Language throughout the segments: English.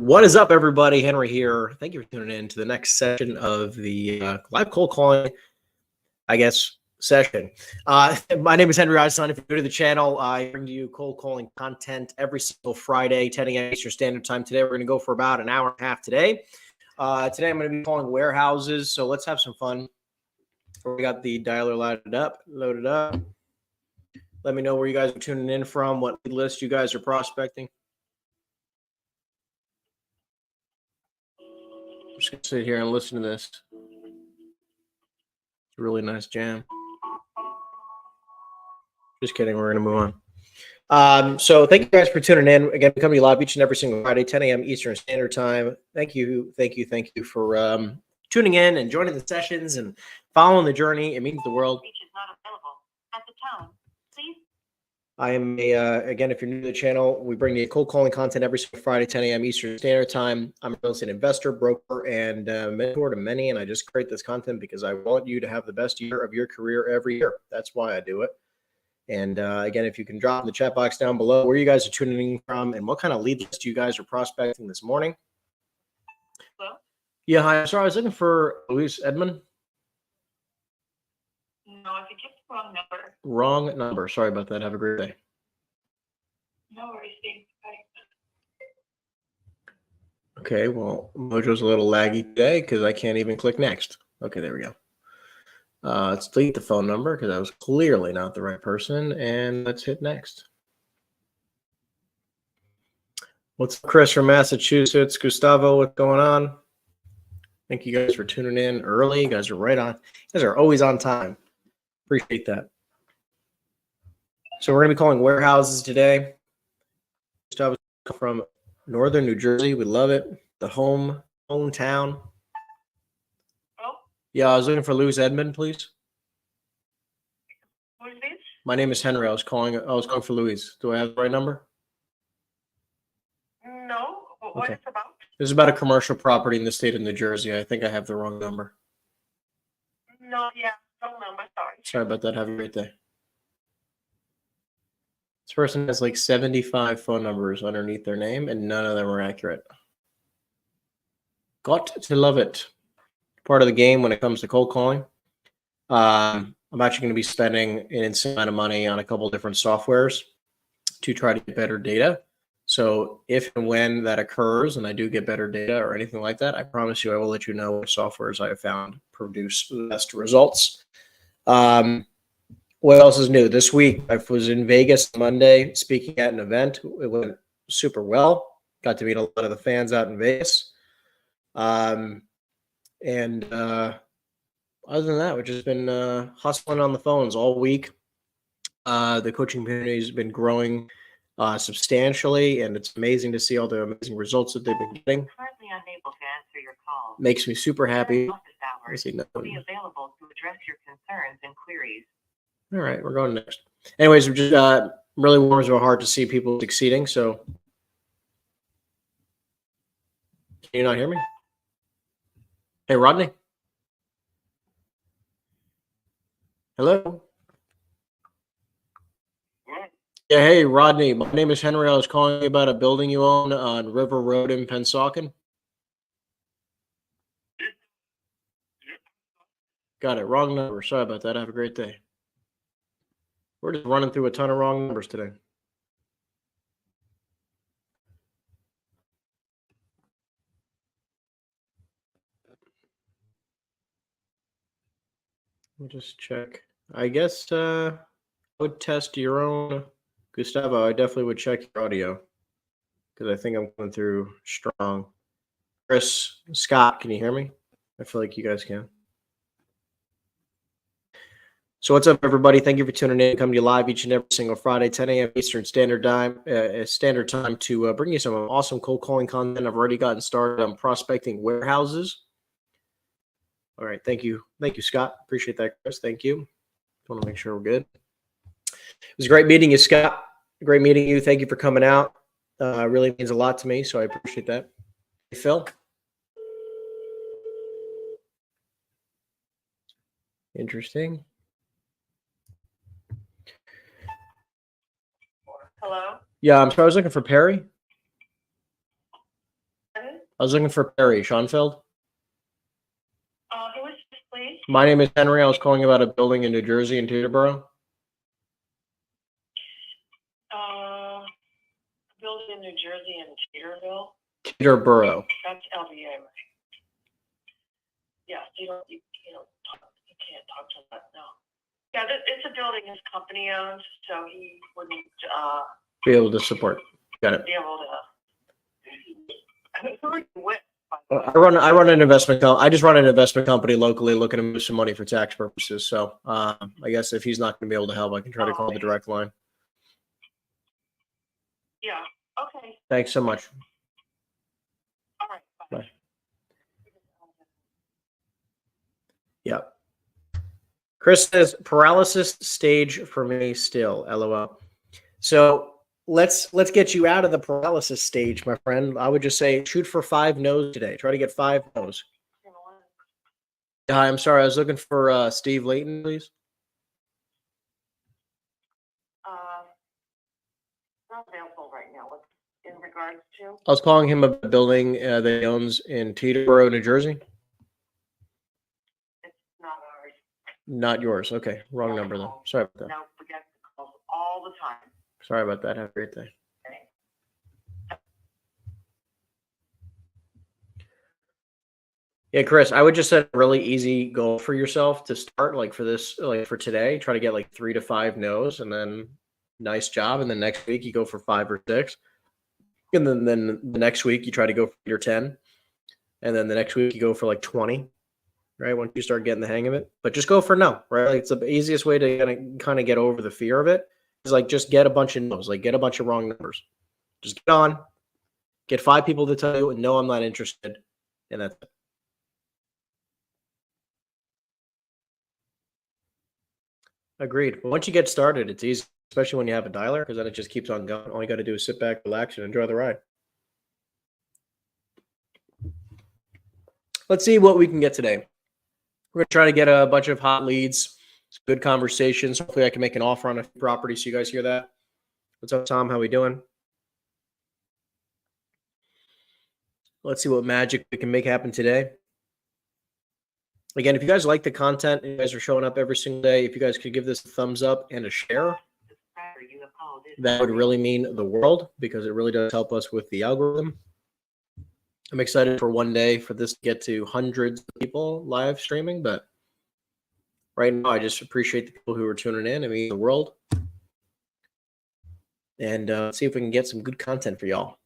What is up, everybody? Henry here. Thank you for tuning in to the next session of the live cold calling, session. My name is Henry Eisenstein. If you're new to the channel, I bring to you cold calling content every single Friday, 10 a.m. Eastern Standard Time. Today, we're going to go for about an hour and a half today. Today, I'm going to be calling warehouses, so let's have some fun. We got the dialer loaded up. Let me know where you guys are tuning in from, what list you guys are prospecting. I'm just going to sit here and listen to this. It's a really nice jam. Just kidding. We're going to move on. So thank you guys for tuning in. Again, we come to you live each and every single Friday, 10 a.m. Eastern Standard Time. Thank you for tuning in and joining the sessions and following the journey. It means the world. I am again, if you're new to the channel, we bring you cold calling content every single Friday, 10 a.m. Eastern Standard Time. I'm a real estate investor, broker, and mentor to many, and I just create this content because I want you to have the best year of your career every year. That's why I do it. And again, if you can drop in the chat box down below where you guys are tuning in from and what kind of lead list you guys are prospecting this morning. Hello? Yeah, hi. I'm sorry, I was looking for Luis Edmond. No, I think it's the wrong number. Wrong number. Sorry about that. Have a great day. No worries. Thanks. Bye. Okay, well, Mojo's a little laggy today because I can't even click next. Okay, there we go. Let's delete the phone number because that was clearly not the right person, and let's hit next. What's up, Chris from Massachusetts? Gustavo, what's going on? Thank you guys for tuning in early. You guys are right on. You guys are always on time. Appreciate that. So we're going to be calling warehouses today. Gustavo from Northern New Jersey. We love it. The hometown. Oh, Yeah, I was looking for Luis Edmond, please. who is this? My name is Henry. I was calling for Luis. Do I have the right number? No. What Okay. is it about? This is about a commercial property in the state of New Jersey. I think I have the wrong number. No, yeah, wrong number. Sorry. Sorry about that. Have a great day. This person has like 75 phone numbers underneath their name, and none of them are accurate. Got to love it. Part of the game when it comes to cold calling. I'm actually going to be spending an insane amount of money on a couple different softwares to try to get better data. So if and when that occurs and I do get better data or anything like that, I promise you I will let you know which softwares I have found produce the best results. What else is new? This week, I was in Vegas Monday speaking at an event. It went super well. Got to meet a lot of the fans out in Vegas. Other than that, we've just been hustling on the phones all week. The coaching community has been growing substantially, and it's amazing to see all the amazing results that they've been getting. Currently unable to answer your call. Makes me super happy. Office hours will be available to address your concerns and queries. All right, we're going next. Anyways, it just really warms my heart to see people succeeding. So, can you not hear me? Hey, Rodney. Hello. Yeah, hey, Rodney. My name is Henry. I was calling you about a building you own on River Road in Pennsauken. Got it. Wrong number. Sorry about that. Have a great day. We're just running through a ton of wrong numbers today. Let me just check. I guess I would test your own. Gustavo, I definitely would check your audio because I think I'm going through strong. Chris, Scott, can you hear me? I feel like you guys can. So what's up, everybody? Thank you for tuning in. Come to you live each and every single Friday, 10 a.m. Eastern Standard Time to bring you some awesome cold calling content. I've already gotten started on prospecting warehouses. All right, thank you. Thank you, Scott. Appreciate that, Chris. Thank you. Want to make sure we're good. It was great meeting you, Scott. Great meeting you. Thank you for coming out. Really means a lot to me, so I appreciate that. Hey, Phil. Interesting. Hello? Yeah, I'm sorry. I was looking for Perry. I was looking for Perry Schoenfeld. Who is this, please? My name is Henry. I was calling about a building in New Jersey in Teterboro. Building in New Jersey in Cedarville. Teterboro. That's LVA, right? Yes, you can't talk to that, no. Yeah, it's a building his company owns, so he wouldn't Be able to support. Got it. be able to. Who are you with? I run an investment I just run an investment company locally looking to move some money for tax purposes. So I guess if he's not going to be able to help, I can try to call the direct line. Yeah, okay. Thanks so much. All right, bye. Bye. Yeah. Chris says paralysis stage for me still. LOL. So let's get you out of the paralysis stage, my friend. I would just say shoot for 5 no's today. Try to get 5 no's. Hi, I'm sorry. I was looking for Steve Layton, please. Not available right now. What's in regards to? I was calling him about a building that he owns in Teterboro, New Jersey. It's not ours. Not yours. Okay, wrong number then. Sorry about that. No, forget the calls all the time. Sorry about that. Have a great day. Okay. Yeah, Chris, I would just set a really easy goal for yourself to start, like for this, like for today. Try to get like 3 to 5 no's, and then nice job. And then next week you go for 5 or 6, and then the next week you try to go for 8 or 10, and then the next week you go for like 20. Right, once you start getting the hang of it, but just go for no. Right, like it's the easiest way to kind of get over the fear of it. Is like just get a bunch of no's, like get a bunch of wrong numbers. Just get on, get 5 people to tell you, no, I'm not interested, and that's it. Agreed. But once you get started, it's easy, especially when you have a dialer, because then it just keeps on going. All you got to do is sit back, relax, and enjoy the ride. Let's see what we can get today. We're going to try to get a bunch of hot leads, good conversations. Hopefully I can make an offer on a property so you guys hear that. What's up, Tom? How we doing? Let's see what magic we can make happen today. Again, if you guys like the content, you guys are showing up every single day, if you guys could give this a thumbs up and a share, that would really mean the world, because it really does help us with the algorithm. I'm excited for one day for this to get to hundreds of people live streaming, but right now I just appreciate the people who are tuning in. I mean, the world. And let's see if we can get some good content for y'all.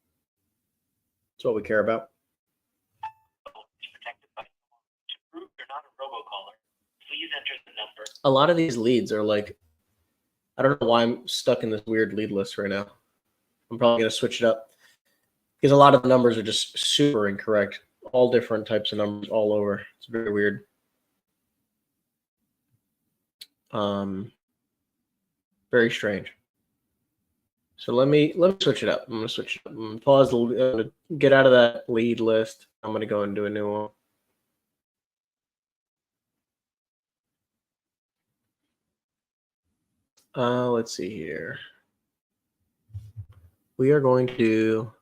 That's what we care about. A lot of these leads are like, I don't know why I'm stuck in this weird lead list right now. I'm probably going to switch it up, because a lot of the numbers are just super incorrect. All different types of numbers all over. It's very weird. Very strange. So let me switch it up. I'm going to switch it up. I'm going to pause the, I'm going to get out of that lead list. I'm going to go and do a new one. Let's see here. We are going to do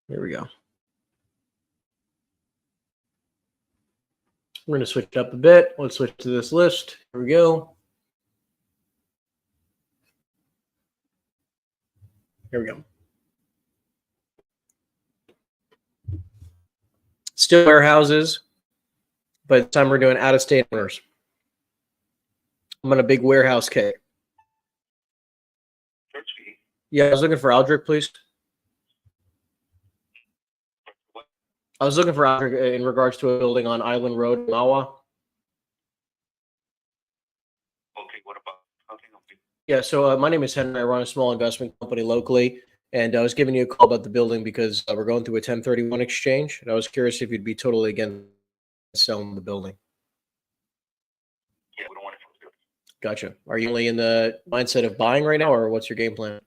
here we go. We're going to switch it up a bit. Let's switch to this list. Here we go. Here we go. Still warehouses, but this time we're doing out-of-state owners. I'm on a big warehouse K. Yeah, I was looking for Aldrich, please. I was looking for Aldrich in regards to a building on Island Road, Mawa. Okay, what about? How can I help you? Yeah, so my name is Henry. I run a small investment company locally, and I was giving you a call about the building because we're going through a 1031 exchange, and I was curious if you'd be totally against selling the building. Yeah, we don't want to sell the building. Gotcha. Are you only in the mindset of buying right now, or what's your game plan?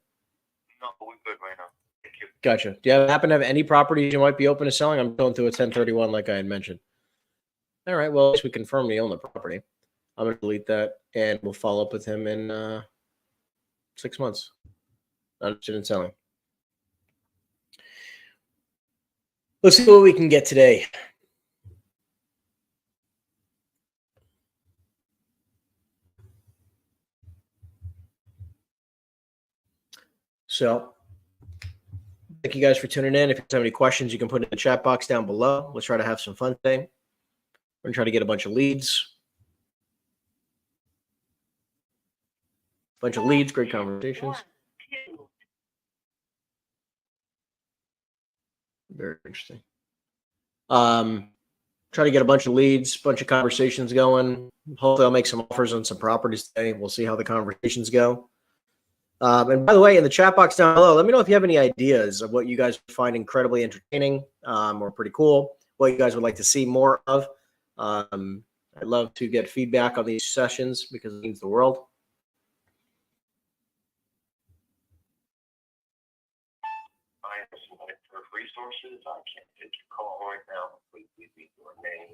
No, we're good right now. Thank you. Gotcha. Do you happen to have any properties you might be open to selling? I'm going through a 1031 like I had mentioned. All right, well, at least we confirmed you own the property. I'm going to delete that, and we'll follow up with him in 6 months. Not interested in selling. Let's see what we can get today. So, thank you guys for tuning in. If you have any questions, you can put it in the chat box down below. Let's try to have some fun today. We're going to try to get a bunch of leads. Great conversations. Very interesting. Try to get a bunch of leads, bunch of conversations going. Hopefully I'll make some offers on some properties today. We'll see how the conversations go. And by the way, in the chat box down below, let me know if you have any ideas of what you guys find incredibly entertaining or pretty cool, what you guys would like to see more of. I'd love to get feedback on these sessions because it means the world. I have some for resources. I can't take your call right now. Please leave me your name.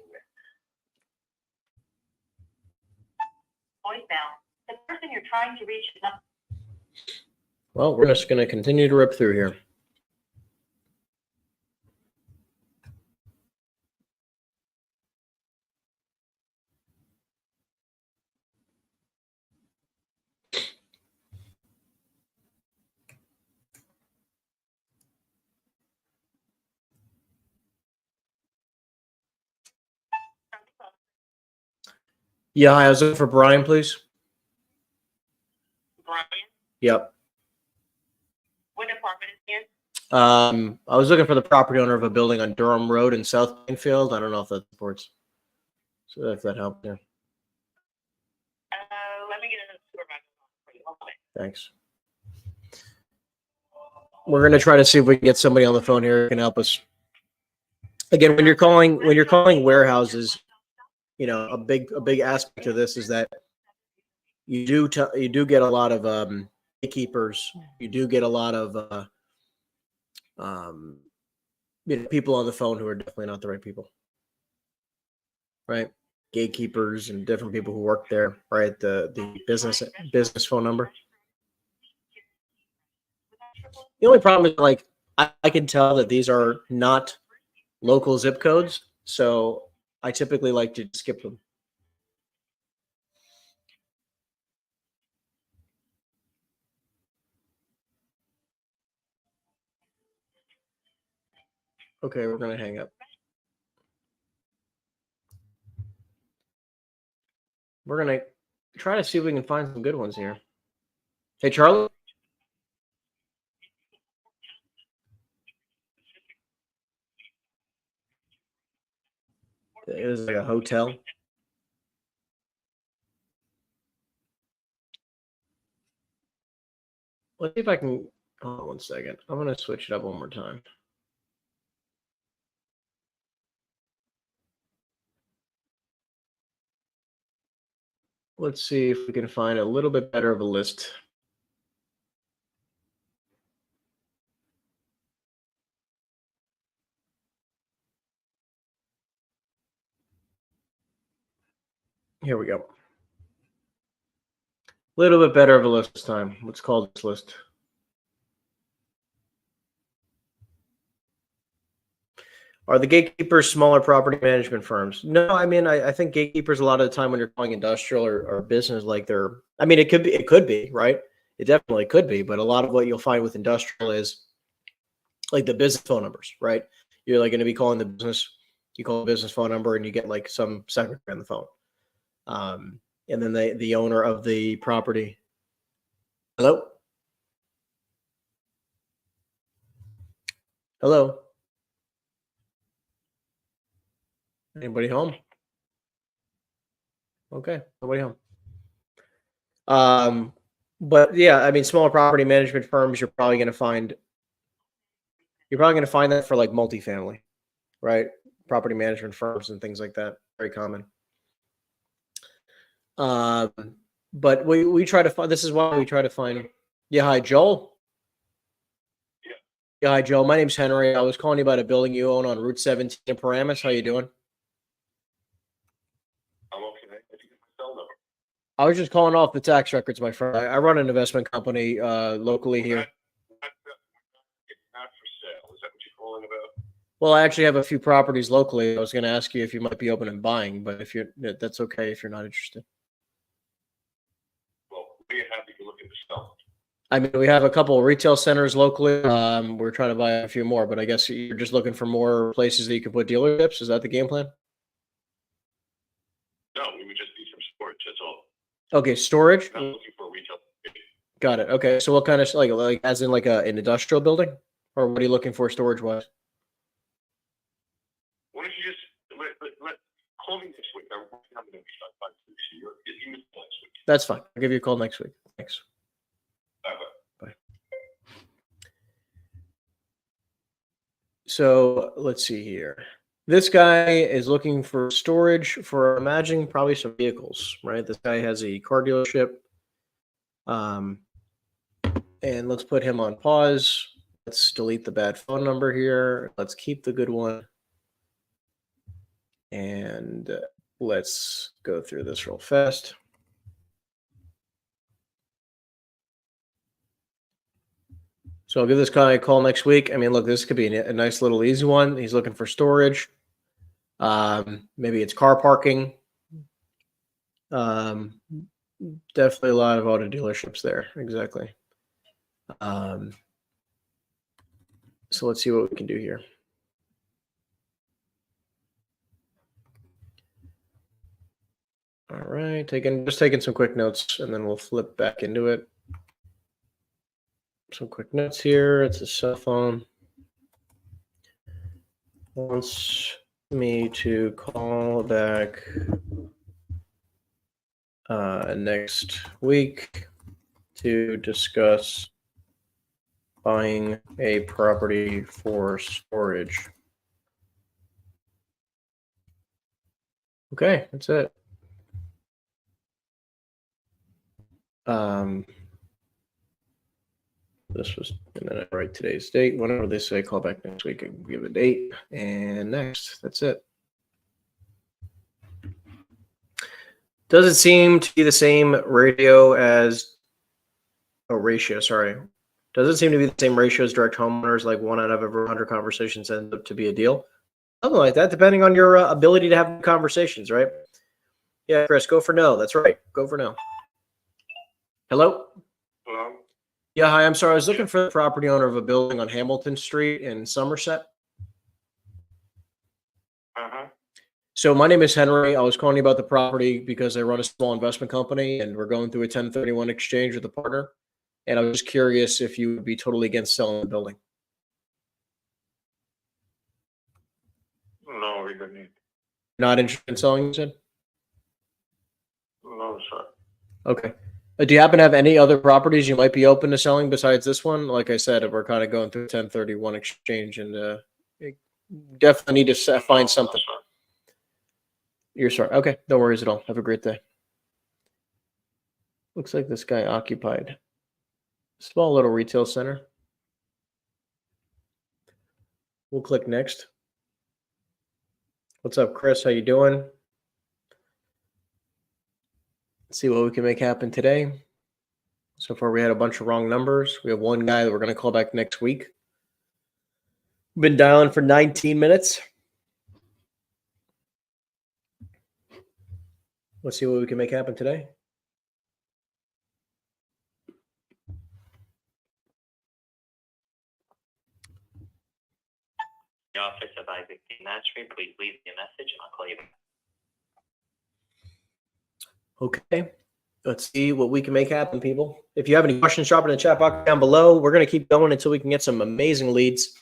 Voicemail. The person you're trying to reach is not. Well, we're just going to continue to rip through here. Yeah, I was looking for Brian, please. Brian, Yep. what department is he in? I was looking for the property owner of a building on Durham Road in South Plainfield. I don't know if that supports. So if that helped there. Let me get another supervisor for you. Hold on. Thanks. We're going to try to see if we can get somebody on the phone here who can help us. Again, when you're calling warehouses, you know, a big aspect of this is that you do get a lot of gatekeepers. You do get a lot of people on the phone who are definitely not the right people, right? Gatekeepers and different people who work there, right? The business phone number. The only problem is, like, I can tell that these are not local zip codes, so I typically like to skip them. Okay, we're going to hang up. We're going to try to see if we can find some good ones here. Hey, Charlie? It was like a hotel. Let's see if I can. Hold on 1 second. I'm going to switch it up one more time. Let's see if we can find a little bit better of a list. Here we go. A little bit better of a list this time. Let's call this list. Are the gatekeepers smaller property management firms? No, I mean, I think gatekeepers a lot of the time when you're calling industrial or business, like they're, I mean, it could be, right? It definitely could be, but a lot of what you'll find with industrial is like the business phone numbers, right? You're like going to be calling the business, you call the business phone number and you get like some secretary on the phone. And then the owner of the property. Hello? Hello? Anybody home? Okay, nobody home. But yeah, I mean, smaller property management firms, you're probably going to find that for like multifamily, right? Property management firms and things like that, very common. But we try to find. This is why we try to find. Yeah, hi, Joel. Yeah, hi, Joel. My name's Henry. I was calling you about a building you own on Route 17 in Paramus. How you doing? I'm okay. If you get my cell number. I was just calling off the tax records, my friend. I run an investment company locally here. It's not for sale. Is that what you're calling about? Well, I actually have a few properties locally. I was going to ask you if you might be open and buying, but if that's okay if you're not interested. Well, we have to look at the sell. I mean, we have a couple of retail centers locally. We're trying to buy a few more, but I guess you're just looking for more places that you can put dealerships. Is that the game plan? No, we would just need some storage. That's all. Okay, storage. Not looking for a retail. Got it. Okay, so what kind of like as in like an industrial building, or what are you looking for storage wise? Why don't you just let call me next week? I'm going to be stuck by this year. You next week. That's fine. I'll give you a call next week. Thanks. Bye. So let's see here. This guy is looking for storage for, imagining probably some vehicles, right? This guy has a car dealership. And let's put him on pause. Let's delete the bad phone number here. Let's keep the good one. And let's go through this real fast. So I'll give this guy a call next week. I mean, look, this could be a nice little easy one. He's looking for storage. Maybe it's car parking. Definitely a lot of auto dealerships there. Exactly. So let's see what we can do here. All right, just taking some quick notes, and then we'll flip back into it. Some quick notes here. It's a cell phone. Wants me to call back next week to discuss buying a property for storage. Okay, that's it. This was, and then I write today's date. Whenever they say call back next week, I can give a date. And next, that's it. Doesn't seem to be the same ratio as, sorry. Doesn't seem to be the same ratio as direct homeowners, like 1 out of every 100 conversations ends up to be a deal. Something like that, depending on your ability to have conversations, right? Yeah, Chris, go for no. That's right. Go for no. Hello? Hello? Yeah, hi. I'm sorry. I was looking for the property owner of a building on Hamilton Street in Somerset. Uh-huh. So my name is Henry. I was calling you about the property because I run a small investment company, and we're going through a 1031 exchange with a partner. And I was just curious if you would be totally against selling the building. No, we don't need. Not interested in selling, you said? No, sir. Okay. Do you happen to have any other properties you might be open to selling besides this one? Like I said, we're kind of going through 1031 exchange, and definitely need to find something. No, You're sorry. Okay, no worries at all. Have a great day. Looks like this guy occupied a small little retail center. We'll click next. What's up, Chris? How you doing? Let's see what we can make happen today. So far, we had a bunch of wrong numbers. We have one guy that we're going to call back next week. Been dialing for 19 minutes. Let's see what we can make happen today. The office of Eisenstein, please leave me a message and I'll call you back. Okay, let's see what we can make happen, people. If you have any questions, drop it in the chat box down below. We're going to keep going until we can get some amazing leads.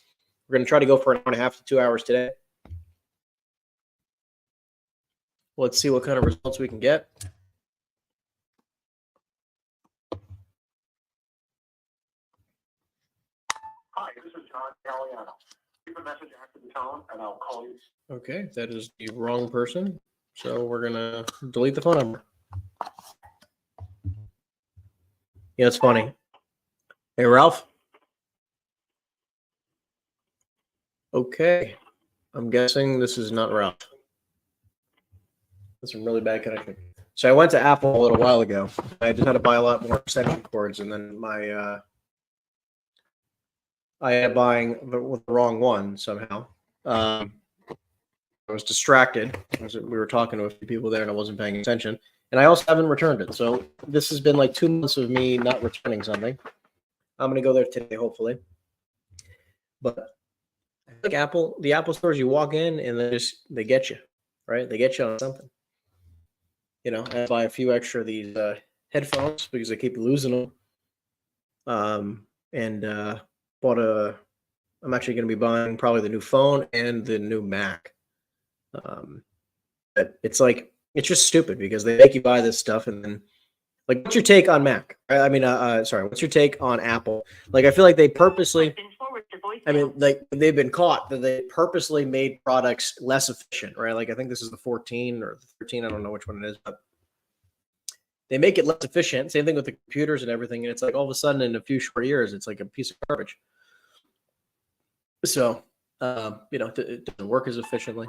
We're going to try to go for an hour and a half to 2 hours today. Let's see what kind of results we can get. Hi, this is John Galliano. Leave a message after the tone, and I'll call you. Okay, that is the wrong person. So we're going to delete the phone number. Yeah, it's funny. Hey, Ralph. Okay. I'm guessing this is not Ralph. That's a really bad connection. So I went to Apple a little while ago. I just had to buy a lot more extension cords, and then I ended up buying the wrong one somehow. I was distracted. We were talking to a few people there, and I wasn't paying attention. And I also haven't returned it. So this has been like 2 months of me not returning something. I'm gonna go there today, hopefully. But I think the Apple stores, you walk in and they get you, right? They get you on something. You know, I buy a few extra of these headphones because I keep losing them. And I'm actually going to be buying probably the new phone and the new Mac. But it's just stupid because they make you buy this stuff and then, like, what's your take on Mac? I mean, what's your take on Apple? Like, I feel like they purposely, like they've been caught that they purposely made products less efficient, right? Like, I think this is the 14 or the 13. I don't know which one it is, but they make it less efficient. Same thing with the computers and everything. And it's like all of a sudden in a few short years, it's like a piece of garbage. So, it doesn't work as efficiently.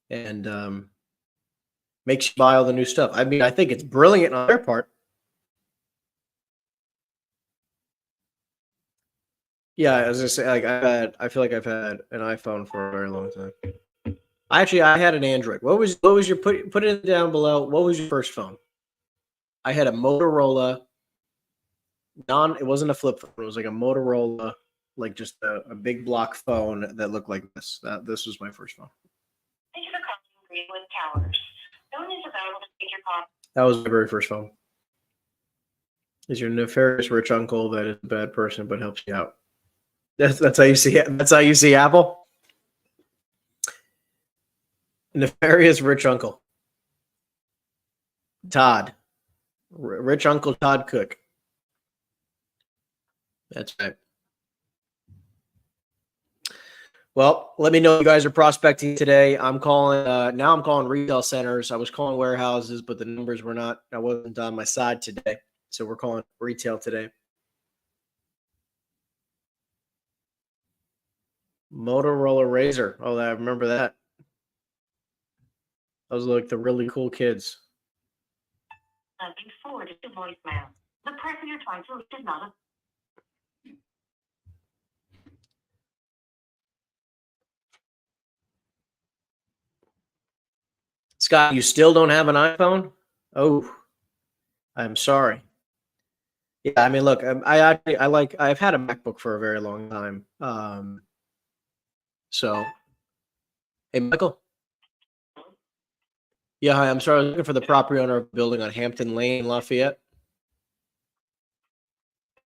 And makes you buy all the new stuff. I mean, I think it's brilliant on their part. Yeah, I was gonna say, like, I feel like I've had an iPhone for a very long time. I had an Android. What was your put it down below? What was your first phone? I had a Motorola. It wasn't a flip phone. It was like a Motorola, like just a big block phone that looked like this. This was my first phone. Thank you for calling Greenwood Towers. No one is available to take your call. That was my very first phone. Is your nefarious rich uncle that is a bad person but helps you out? That's how you see it. That's how you see Apple. Nefarious rich uncle. Todd. Rich Uncle Todd Cook. That's right. Well, let me know if you guys are prospecting today. I'm calling now. I'm calling retail centers. I was calling warehouses, but the numbers were not. I wasn't on my side today, so we're calling retail today. Motorola Razr. Oh, I remember that. Those are like the really cool kids. Being forwarded to voicemail. The person you're trying to reach is not a... Scott, you still don't have an iPhone? Oh, I'm sorry. Yeah, I mean, look, I've had a MacBook for a very long time. So, hey, Michael. Yeah, hi. I'm sorry. I was looking for the property owner of a building on Hampton Lane, Lafayette.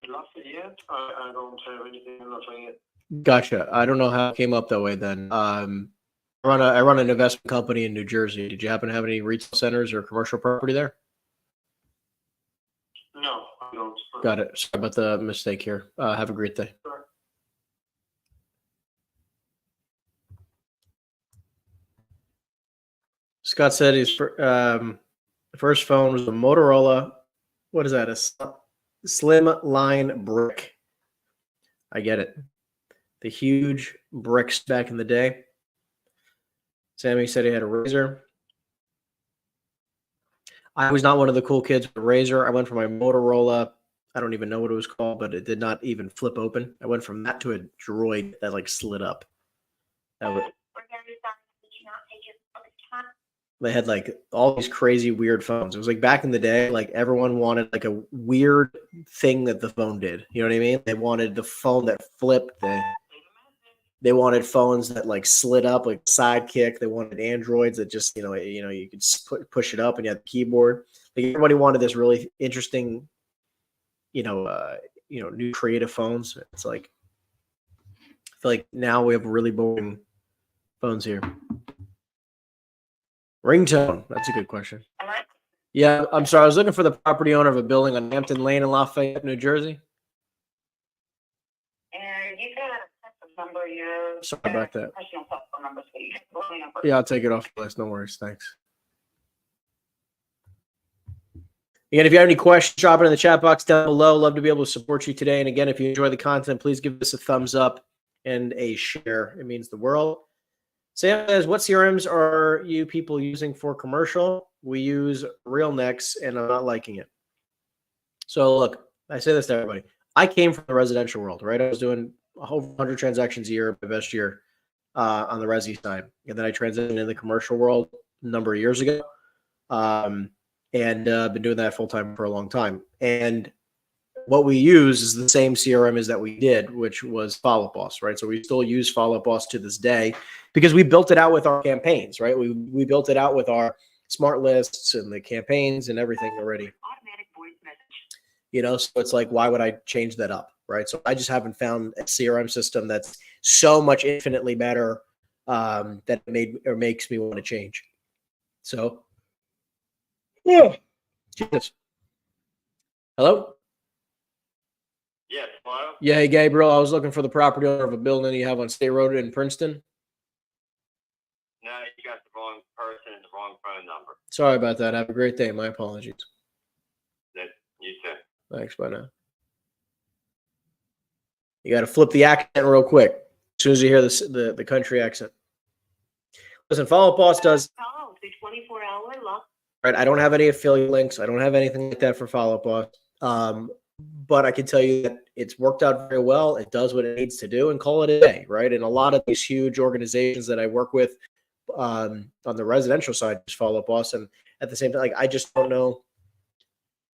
Lafayette? I don't have anything in Lafayette. Gotcha. I don't know how it came up that way then. I run an investment company in New Jersey. Did you happen to have any retail centers or commercial property there? No, I don't. Got it. Sorry about the mistake here. Have a great day. Sure. Scott said his first phone was a Motorola. What is that? A slim line brick. I get it. The huge bricks back in the day. Sammy said he had a Razr. I was not one of the cool kids with a Razr. I went from my Motorola. I don't even know what it was called, but it did not even flip open. I went from that to a Droid that like slid up. They had like all these crazy weird phones. It was like back in the day, like everyone wanted like a weird thing that the phone did. You know what I mean? They wanted the phone that flipped. They wanted phones that like slid up, like Sidekick. They wanted Androids that just you could push it up and you had the keyboard. Like everybody wanted this really interesting, new creative phones. It's like I feel like now we have really boring phones here. Ringtone. That's a good question. Yeah, I'm sorry. I was looking for the property owner of a building on Hampton Lane in Lafayette, New Jersey. And you can number your Sorry about that. personal cell phone number, so you can go in number. Yeah, I'll take it off the list. No worries. Thanks. Again, if you have any questions, drop it in the chat box down below. Love to be able to support you today. And again, if you enjoy the content, please give us a thumbs up and a share. It means the world. Sam says, what CRMs are you people using for commercial? we use real necks, and I'm not liking it. So look, I say this to everybody. I came from the residential world, right? I was doing over 100 transactions a year, my best year on the resi side. And then I transitioned into the commercial world a number of years ago. And been doing that full time for a long time. And what we use is the same CRM as that we did, which was Follow Up Boss, right? So we still use Follow Up Boss to this day because we built it out with our campaigns, right? We built it out with our smart lists and the campaigns and everything already. Automatic voice message. You know, so it's like, why would I change that up, right? So I just haven't found a CRM system that's so much infinitely better that it makes me want to change. So, yeah, Jesus. Hello. Yes, hello? Yeah, hey Gabriel, I was looking for the property owner of a building you have on State Road in Princeton. No, you got the wrong person and the wrong phone number. Sorry about that. Have a great day. My apologies. That you said. Thanks. Bye now. You got to flip the accent real quick as soon as you hear the country accent. Listen, Follow Up Boss does. Oh, the 24-hour lock. Right. I don't have any affiliate links. I don't have anything like that for Follow Up Boss. But I can tell you that it's worked out very well. It does what it needs to do and call it a day, right? And a lot of these huge organizations that I work with on the residential side just Follow Up Boss. And at the same time, like, I just don't know.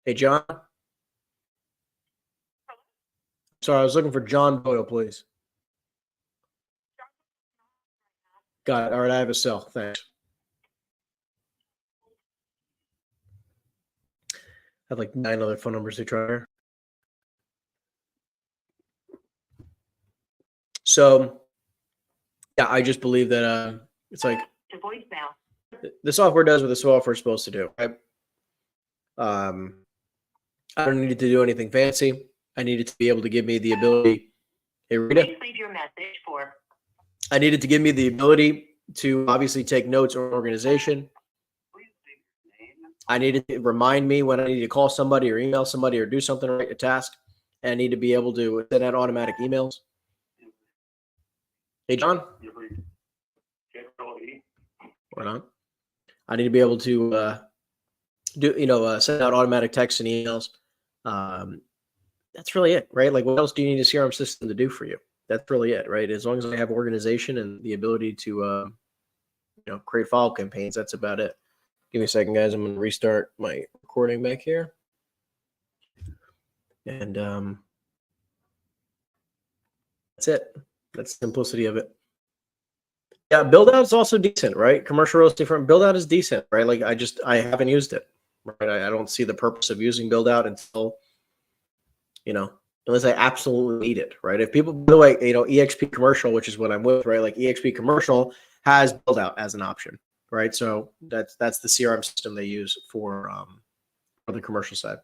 Hey, John. Sorry, I was looking for John Boyle, please. Got it. All right, I have a cell. Thanks. I have like 9 other phone numbers to try here. So, yeah, I just believe that it's like To voicemail. the software does what the software is supposed to do, right? I don't need it to do anything fancy. I need it to be able to give me the ability. Hey, Rita. Please leave your message for. I needed to give me the ability to obviously take notes or organization. I needed to remind me when I need to call somebody or email somebody or do something, right, a task. And I need to be able to send out automatic emails. Hey, John. Or not. I need to be able to send out automatic texts and emails. That's really it, right? Like, what else do you need a CRM system to do for you? That's really it, right? As long as I have organization and the ability to, create follow-up campaigns, that's about it. Give me a second, guys. I'm going to restart my recording back here. And that's it. That's the simplicity of it. Yeah, build out is also decent, right? Commercial real estate firm build out is decent, right? Like I haven't used it, right? I don't see the purpose of using build out until, unless I absolutely need it, right? If people, by the way, EXP commercial, which is what I'm with, right? Like EXP commercial has build out as an option, right? So that's the CRM system they use for the commercial side.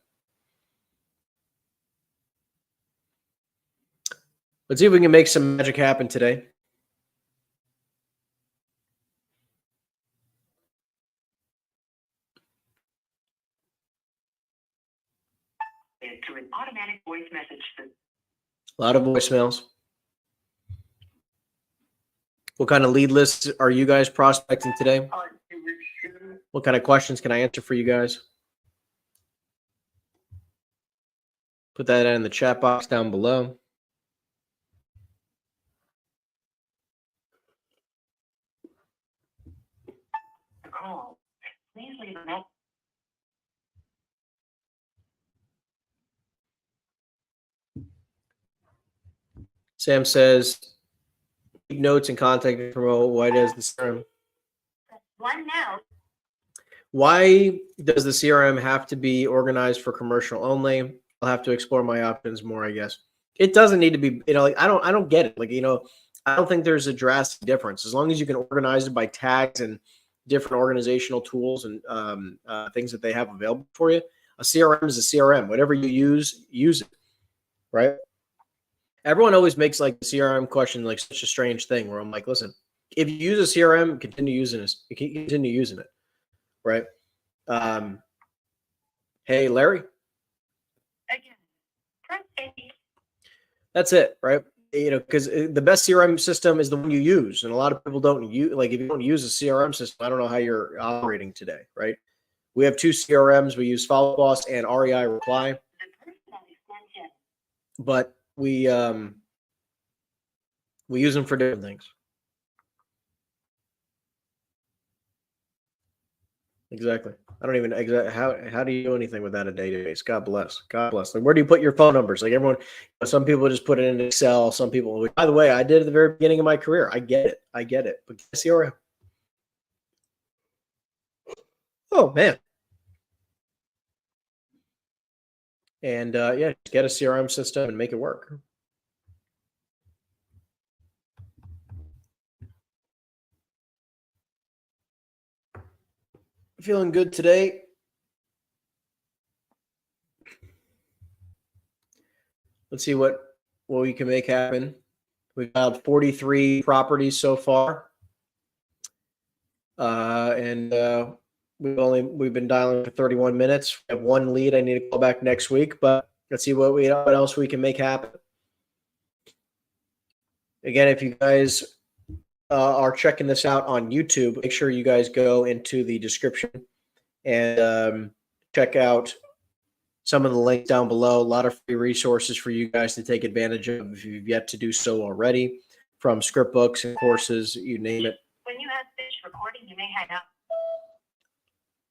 Let's see if we can make some magic happen today. To an automatic voice message. A lot of voicemails. What kind of lead lists are you guys prospecting today? What kind of questions can I answer for you guys? Put that in the chat box down below. Call. Please leave a message. Sam says, keep notes and contact info. Why does the CRM? One now. Why does the CRM have to be organized for commercial only? I'll have to explore my options more, I guess. It doesn't need to be, like, I don't get it. Like, I don't think there's a drastic difference. As long as you can organize it by tags and different organizational tools and things that they have available for you. A CRM is a CRM. Whatever you use it, right? Everyone always makes like the CRM question like such a strange thing where I'm like, listen, if you use a CRM, continue using it, right? Hey, Larry. Again. Press 8. That's it, right? Because the best CRM system is the one you use, and a lot of people don't use. Like, if you don't use a CRM system, I don't know how you're operating today, right? We have 2 CRMs. We use Follow Boss and REI Reply, but we use them for different things. Exactly. I don't even how do you do anything without a database? God bless. God bless. Like, where do you put your phone numbers? Like everyone, some people just put it in Excel. Some people, by the way, I did at the very beginning of my career. I get it. But get a CRM. Oh man. And yeah, just get a CRM system and make it work. Feeling good today. Let's see what we can make happen. We've filed 43 properties so far. And we've been dialing for 31 minutes. We have 1 lead. I need to call back next week, but let's see what else we can make happen. Again, if you guys are checking this out on YouTube, make sure you guys go into the description and check out some of the links down below. A lot of free resources for you guys to take advantage of if you've yet to do so already, from script books and courses, you name it. When you have finished recording, you may hang up.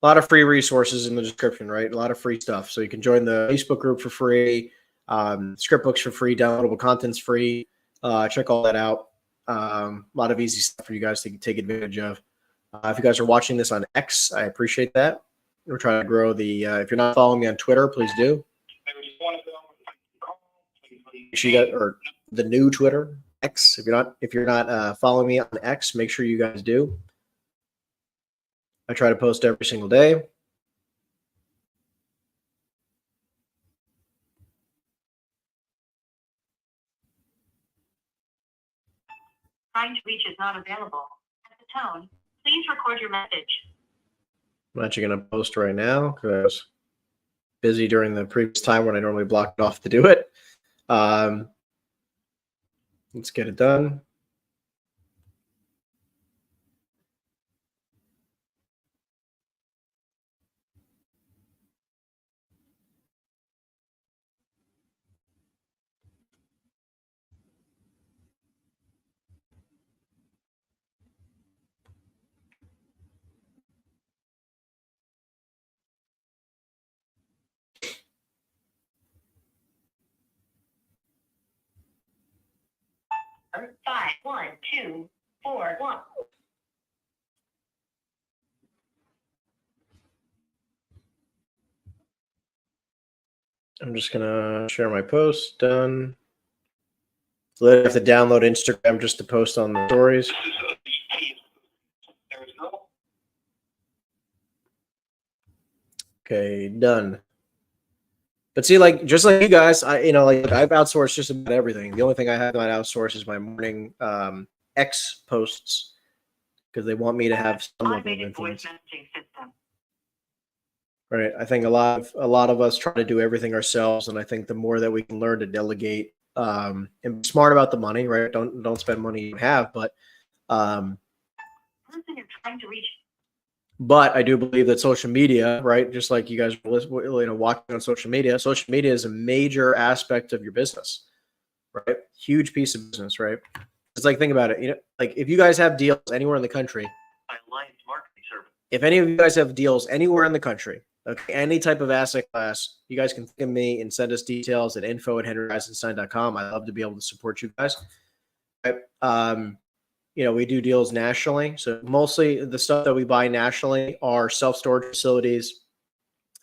A lot of free resources in the description, right? A lot of free stuff. So you can join the Facebook group for free, script books for free, downloadable content's free. Check all that out. A lot of easy stuff for you guys to take advantage of. If you guys are watching this on X, I appreciate that. We're trying to grow the. If you're not following me on Twitter, please do. Make sure you got, or the new Twitter X. If you're not following me on X, make sure you guys do. I try to post every single day. Trying to reach is not available. At the tone, please record your message. I'm actually going to post right now because I was busy during the previous time when I normally blocked it off to do it. Let's get it done. Five, 1, 2, 4, 1. I'm just going to share my post. Done. So I have to download Instagram just to post on the stories. Okay, done. But see, like, just like you guys, I've outsourced just about everything. The only thing I have not outsourced is my morning X posts because they want me to have some level of influence. Right. I think a lot of us try to do everything ourselves, and I think the more that we can learn to delegate and be smart about the money, right? Don't spend money you have, but Person you're trying to reach. But I do believe that social media, right, just like you guys are watching on social media is a major aspect of your business, right? Huge piece of business, right? It's like, think about it. Like if you guys have deals anywhere in the country, Alliance marketing service. if any of you guys have deals anywhere in the country, okay, any type of asset class, you guys can think of me and send us details at info@henryeisenstein.com. I love to be able to support you guys. Right? We do deals nationally. So mostly the stuff that we buy nationally are self-storage facilities,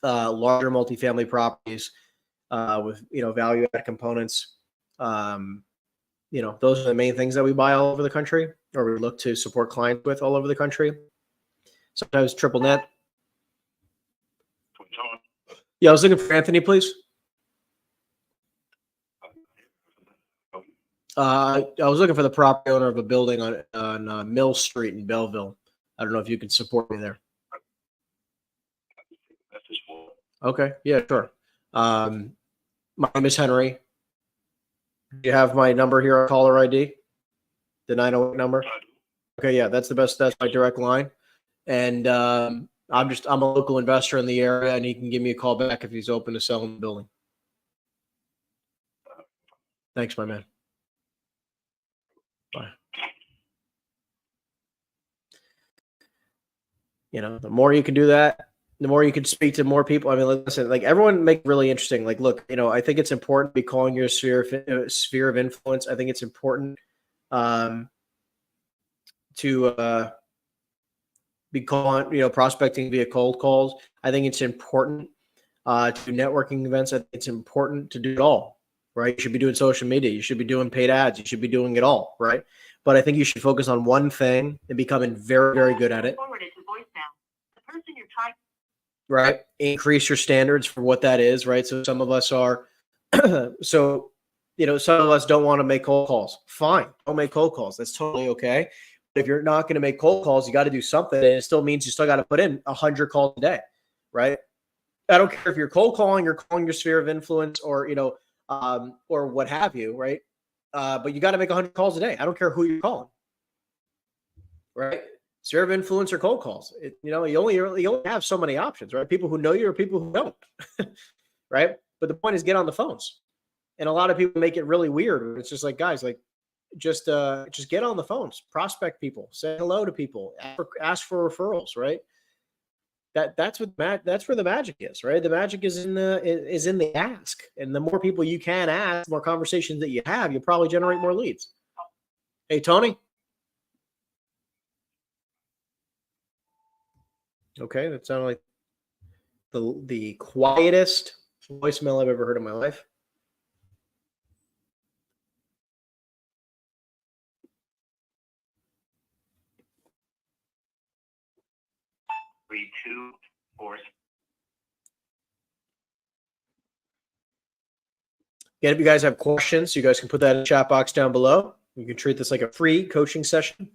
larger multifamily properties with, value-added components. Those are the main things that we buy all over the country, or we look to support clients with all over the country. Sometimes triple net. Yeah, I was looking for Anthony, please. I was looking for the property owner of a building on Mill Street in Belleville. I don't know if you can support me there. Okay, yeah, sure. My name is Henry. Do you have my number here on caller ID? The 908 number? Okay, yeah, that's the best. That's my direct line. And I'm a local investor in the area, and he can give me a call back if he's open to selling the building. Thanks, my man. Bye. You know, the more you can do that, the more you can speak to more people. I mean, listen, like everyone make it really interesting. Like, look, you know, I think it's important to be calling your sphere of influence. I think it's important to be calling, you know, prospecting via cold calls. I think it's important to networking events. I think it's important to do it all, right? You should be doing social media. You should be doing paid ads. You should be doing it all, right? But I think you should focus on one thing and becoming very, very good at it. Right. Increase your standards for what that is, right? So some of us are, so, you know, some of us don't want to make cold calls. Fine. Don't make cold calls. That's totally okay. But if you're not going to make cold calls, you got to do something. And it still means you still got to put in 100 calls a day, right? I don't care if you're cold calling, you're calling your sphere of influence or, you know, or what have you, right? But you got to make 100 calls a day. I don't care who you're calling, right? Sphere of influence or cold calls. You know, you only have so many options, right? People who know you or people who don't, right? But the point is get on the phones. And a lot of people make it really weird. It's just like, guys, like just get on the phones, prospect people, say hello to people, ask for referrals, right? That's where the magic is, right? The magic is in the ask. And the more people you can ask, the more conversations that you have, you'll probably generate more leads. Hey, Tony. Okay, that sounded like the quietest voicemail I've ever heard in my life. Three, two, four. Again, if you guys have questions, you guys can put that in the chat box down below. You can treat this like a free coaching session.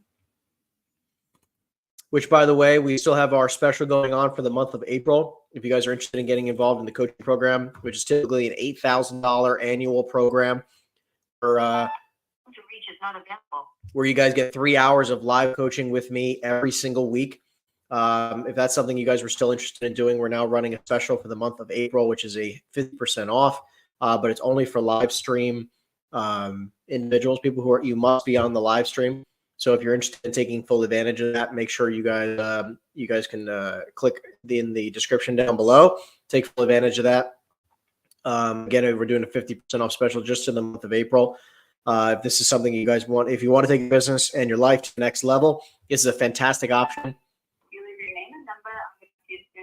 Which, by the way, we still have our special going on for the month of April. If you guys are interested in getting involved in the coaching program, which is typically an $8,000 annual program, where you guys get 3 hours of live coaching with me every single week. If that's something you guys were still interested in doing, we're now running a special for the month of April, which is a 50% off, but it's only for live stream individuals, people who you must be on the live stream. So if you're interested in taking full advantage of that, make sure you guys can click in the description down below, take full advantage of that. Again, we're doing a 50% off special just in the month of April. If this is something you guys want, if you want to take your business and your life to the next level, this is a fantastic option.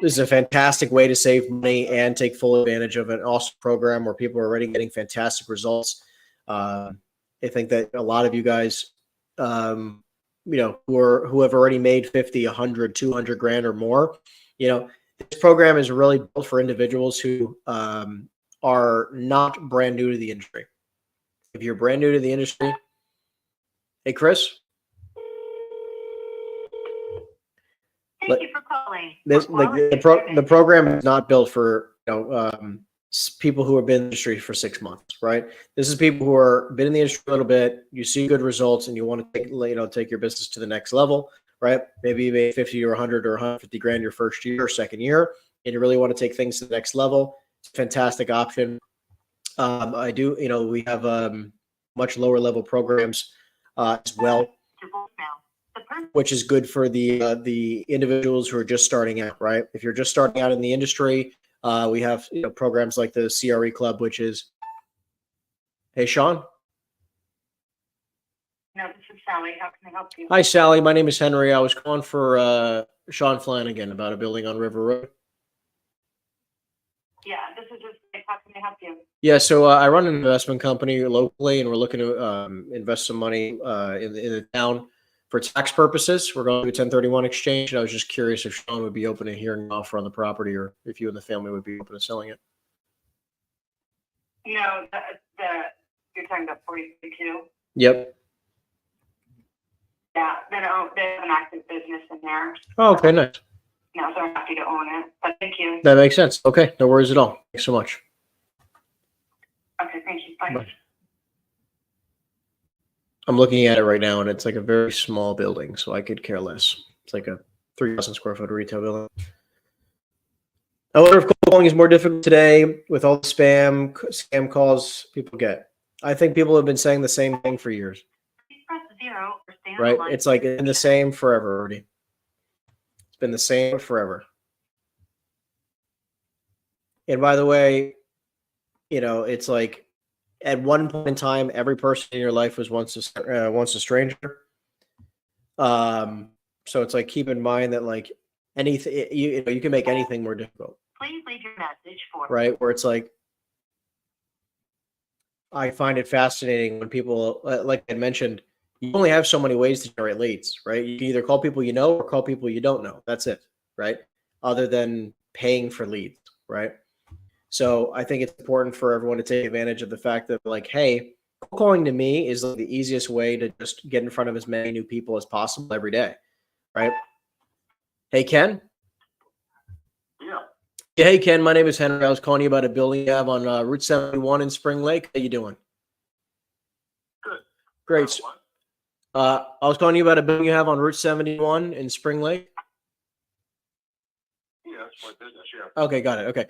This is a fantastic way to save money and take full advantage of an awesome program where people are already getting fantastic results. I think that a lot of you guys, you know, who have already made 50, 100, 200 grand or more, you know, this program is really built for individuals who are not brand new to the industry. If you're brand new to the industry, hey, Chris. Thank you for calling. The program is not built for, you know, people who have been in the industry for 6 months, right? This is people who are been in the industry a little bit. You see good results, and you want to take your business to the next level, right? Maybe you made 50 or 100 or 150 grand your first year or second year, and you really want to take things to the next level. It's a fantastic option. You know, we have much lower level programs as well, which is good for the individuals who are just starting out, right? If you're just starting out in the industry, we have, you know, programs like the CRE Club, which is, hey, Sean. No, this is Sally. How can I help you? Hi, Sally. My name is Henry. I was calling for Sean Flanagan about a building on River Road. Yeah, this is just, how can I help you? Yeah, so I run an investment company locally, and we're looking to invest some money in the town for tax purposes. We're going to do a 1031 exchange, and I was just curious if Sean would be open to hearing an offer on the property, or if you and the family would be open to selling it. No, you're talking about 42. Yep. Yeah, they have an active business in there. Oh, okay, nice. No, so I'm happy to own it, but thank you. That makes sense. Okay, no worries at all. Thanks so much. Okay, thank you. Bye. Bye. I'm looking at it right now, and it's like a very small building, so I could care less. It's like a 3,000 square foot retail building. I wonder if cold calling is more difficult today with all the scam calls people get. I think people have been saying the same thing for years. Press 0 or stay on the Right? line. It's like been the same forever, Rudy. It's been the same forever. And by the way, it's like at one point in time, every person in your life was once a stranger. So it's like keep in mind that like anything you can make anything more difficult. Please leave your message for. Right? Where it's like I find it fascinating when people, like I mentioned, you only have so many ways to generate leads, right? You can either call people you know or call people you don't know. That's it, right? Other than paying for leads, right? So I think it's important for everyone to take advantage of the fact that, like, hey, cold calling to me is like the easiest way to just get in front of as many new people as possible every day, right? Hey, Ken. Yeah. Hey, Ken. My name is Henry. I was calling you about a building you have on Route 71 in Spring Lake. How you doing? Good. Great. I was calling you about a building you have on Route 71 in Spring Lake. Yeah, that's my business. Yeah. Okay, got it. Okay.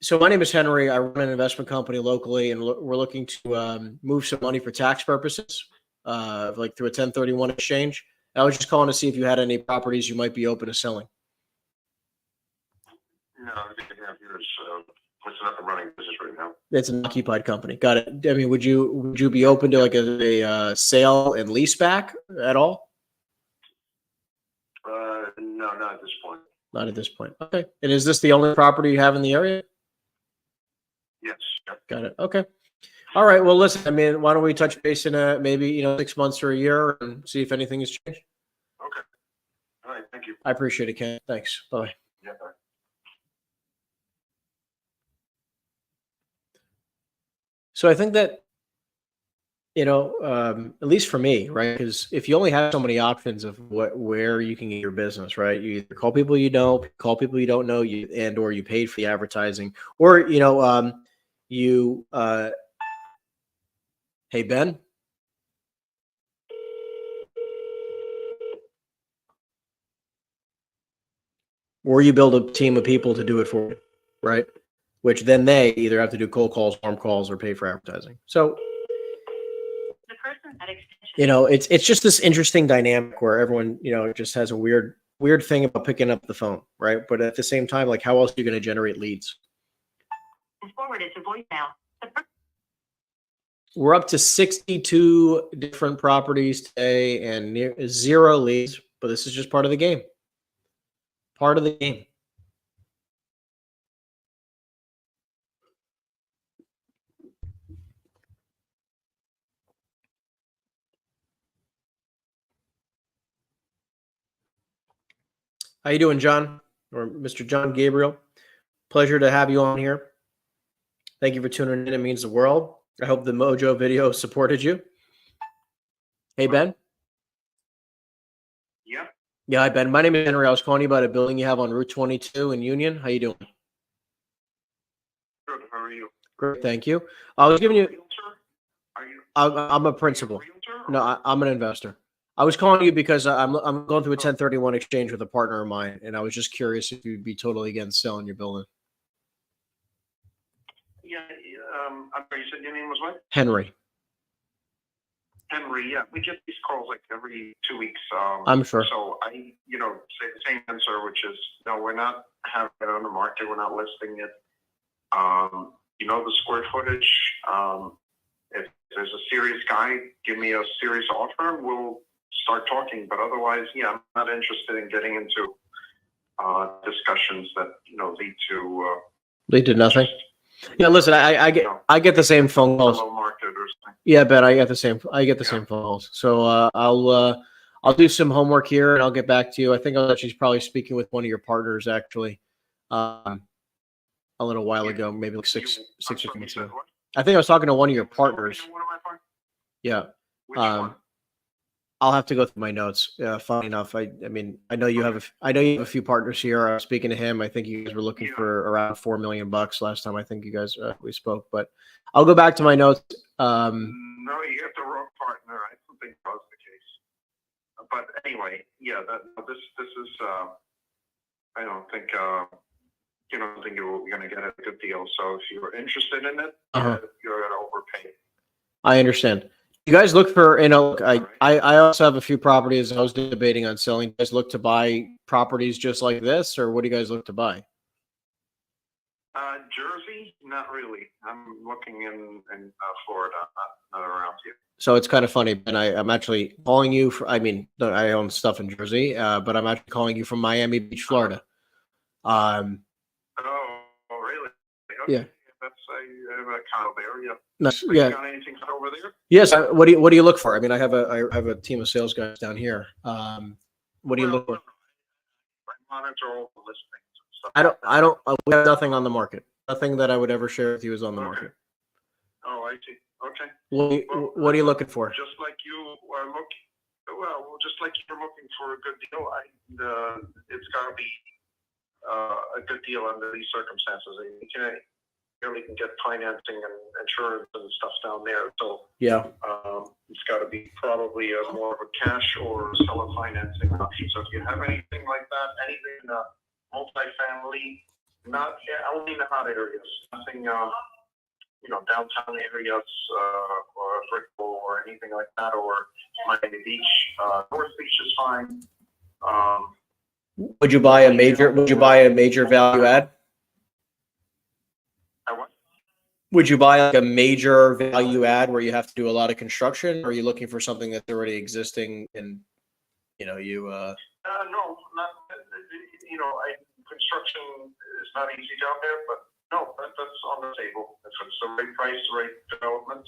So my name is Henry. I run an investment company locally, and we're looking to move some money for tax purposes, like through a 1031 exchange. I was just calling to see if you had any properties you might be open to selling. No, everything I have here is it's an up and running business right now. It's an occupied company. Got it. I mean, would you be open to like a sale and lease back at all? No, not at this point. Not at this point. Okay. And is this the only property you have in the area? Yes. Yep. Got it. Okay. All right. Well, listen, I mean, why don't we touch base in maybe 6 months or a year and see if anything has changed? Okay. All right. Thank you. I appreciate it, Ken. Thanks. Bye. Yeah. Bye. So I think that, at least for me, right? Because if you only have so many options of where you can get your business, right? You either call people you know, call people you don't know, or you paid for the advertising, or hey Ben, or you build a team of people to do it for you, right? Which then they either have to do cold calls, warm calls, or pay for advertising. So The person at extension. it's just this interesting dynamic where everyone, just has a weird thing about picking up the phone, right? But at the same time, like, how else are you going to generate leads? Forwarded to voicemail. We're up to 62 different properties today and near 0 leads, but this is just part of the game. Part of the game. How you doing, John? Or Mr. John Gabriel? Pleasure to have you on here. Thank you for tuning in. It means the world. I hope the Mojo video supported you. Hey, Ben. Yeah. Yeah, hi, Ben. My name is Henry. I was calling you about a building you have on Route 22 in Union. How you doing? Good. How are you? Great, thank you. I was giving you. Realtor? Are you? I'm a Are you principal. realtor? No, I'm an investor. I was calling you because I'm going through a 1031 exchange with a partner of mine, and I was just curious if you'd be totally against selling your building. Yeah. I'm sorry. You said your name was what? Henry. Henry. Yeah. We get these calls like every 2 weeks. I'm sure. So I, say the same answer, which is no. We're not having it on the market. We're not listing it. The square footage. If there's a serious guy, give me a serious offer. We'll start talking. But otherwise, yeah, I'm not interested in getting into discussions that lead to nothing. Yeah, listen, I get the same phone calls. low market or something. Yeah, Ben, I get the same phone calls. So I'll do some homework here and I'll get back to you. I think I was actually probably speaking with one of your partners actually a little while ago, maybe like six or months ago. I think I was talking to one of your partners. Yeah. Which one? I'll have to go through my notes. Funny enough, I mean, I know you have a few partners here. I was speaking to him. I think you guys were looking for around $4 million last time. I think you guys we spoke, but I'll go back to my notes. No, you got the wrong partner. I don't think that was the case. But anyway, yeah, this is. I don't think you know, I think you're going to get a good deal. So if you're interested in it, Uh-huh. you're going to overpay. I understand. You guys look for, look, I also have a few properties I was debating on selling. You guys look to buy properties just like this, or what do you guys look to buy? Jersey, not really. I'm looking in Florida, not around here. So it's kind of funny, and I'm actually calling you for, I mean, I own stuff in Jersey, but I'm actually calling you from Miami Beach, Florida. Oh, really? Okay. Yeah. That's a condo there. Yeah. Nice. You Yeah. got anything over there? Yes. What do you look for? I mean, I have a team of sales guys down here. What do you look for? I monitor all the listings and stuff. I don't. We have nothing on the market. Nothing that I would ever share with you is on the Okay. market. Oh, I see. Okay. What are you looking for? Just like you are looking, just like you're looking for a good deal, it's got to be a good deal under these circumstances. You really can get financing and insurance and stuff down there. So Yeah. it's got to be probably more of a cash or seller financing option. So if you have anything like that, anything multifamily, not only in the hot areas, nothing, downtown areas or Brickell or anything like that, or Miami Beach, North Beach is fine. Would you buy a major value add? What? Would you buy like a major value add where you have to do a lot of construction, or are you looking for something that's already existing and you? No, not. Construction is not easy down there, but no, that's on the table. If it's the right price, right development,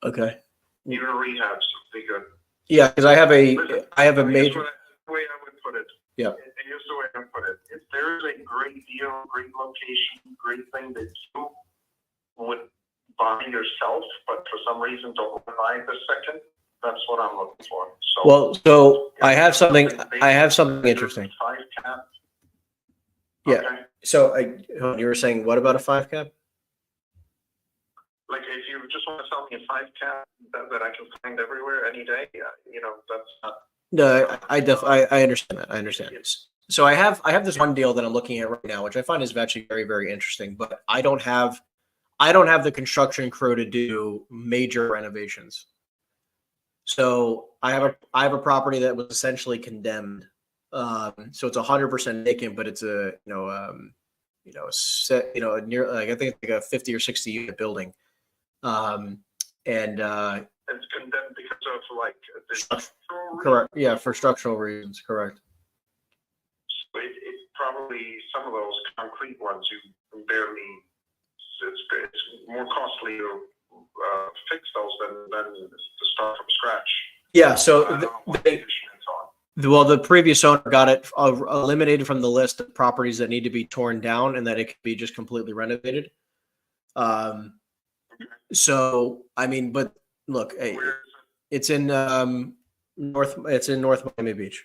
Okay. even rehabs would be good. Yeah, because I have a Here's major. the way I would put it. Yeah. And here's the way I would put it. If there's a great deal, great location, great thing that you would buy yourself, but for some reason don't want to buy it this second, that's what I'm looking for. So I have something interesting. 5 cap. Yeah. Okay. So you were saying what about a 5 cap? Like if you just want to sell me a 5 cap that I can find everywhere any day, that's not. No, I understand that. I understand this. So I have this one deal that I'm looking at right now, which I find is actually very, very interesting, but I don't have the construction crew to do major renovations. So I have a property that was essentially condemned. So it's 100% vacant, but it's a near, like I think it's like a 50 or 60 unit building. It's condemned because of like the structural correct. Yeah, for structural reasons. Correct. So it probably some of those concrete ones you barely. It's more costly to fix those than to start from scratch. Yeah. So Well, the previous owner got it eliminated from the list of properties that need to be torn down and that it could be just completely renovated. So I mean, but look, it's in North Miami Beach.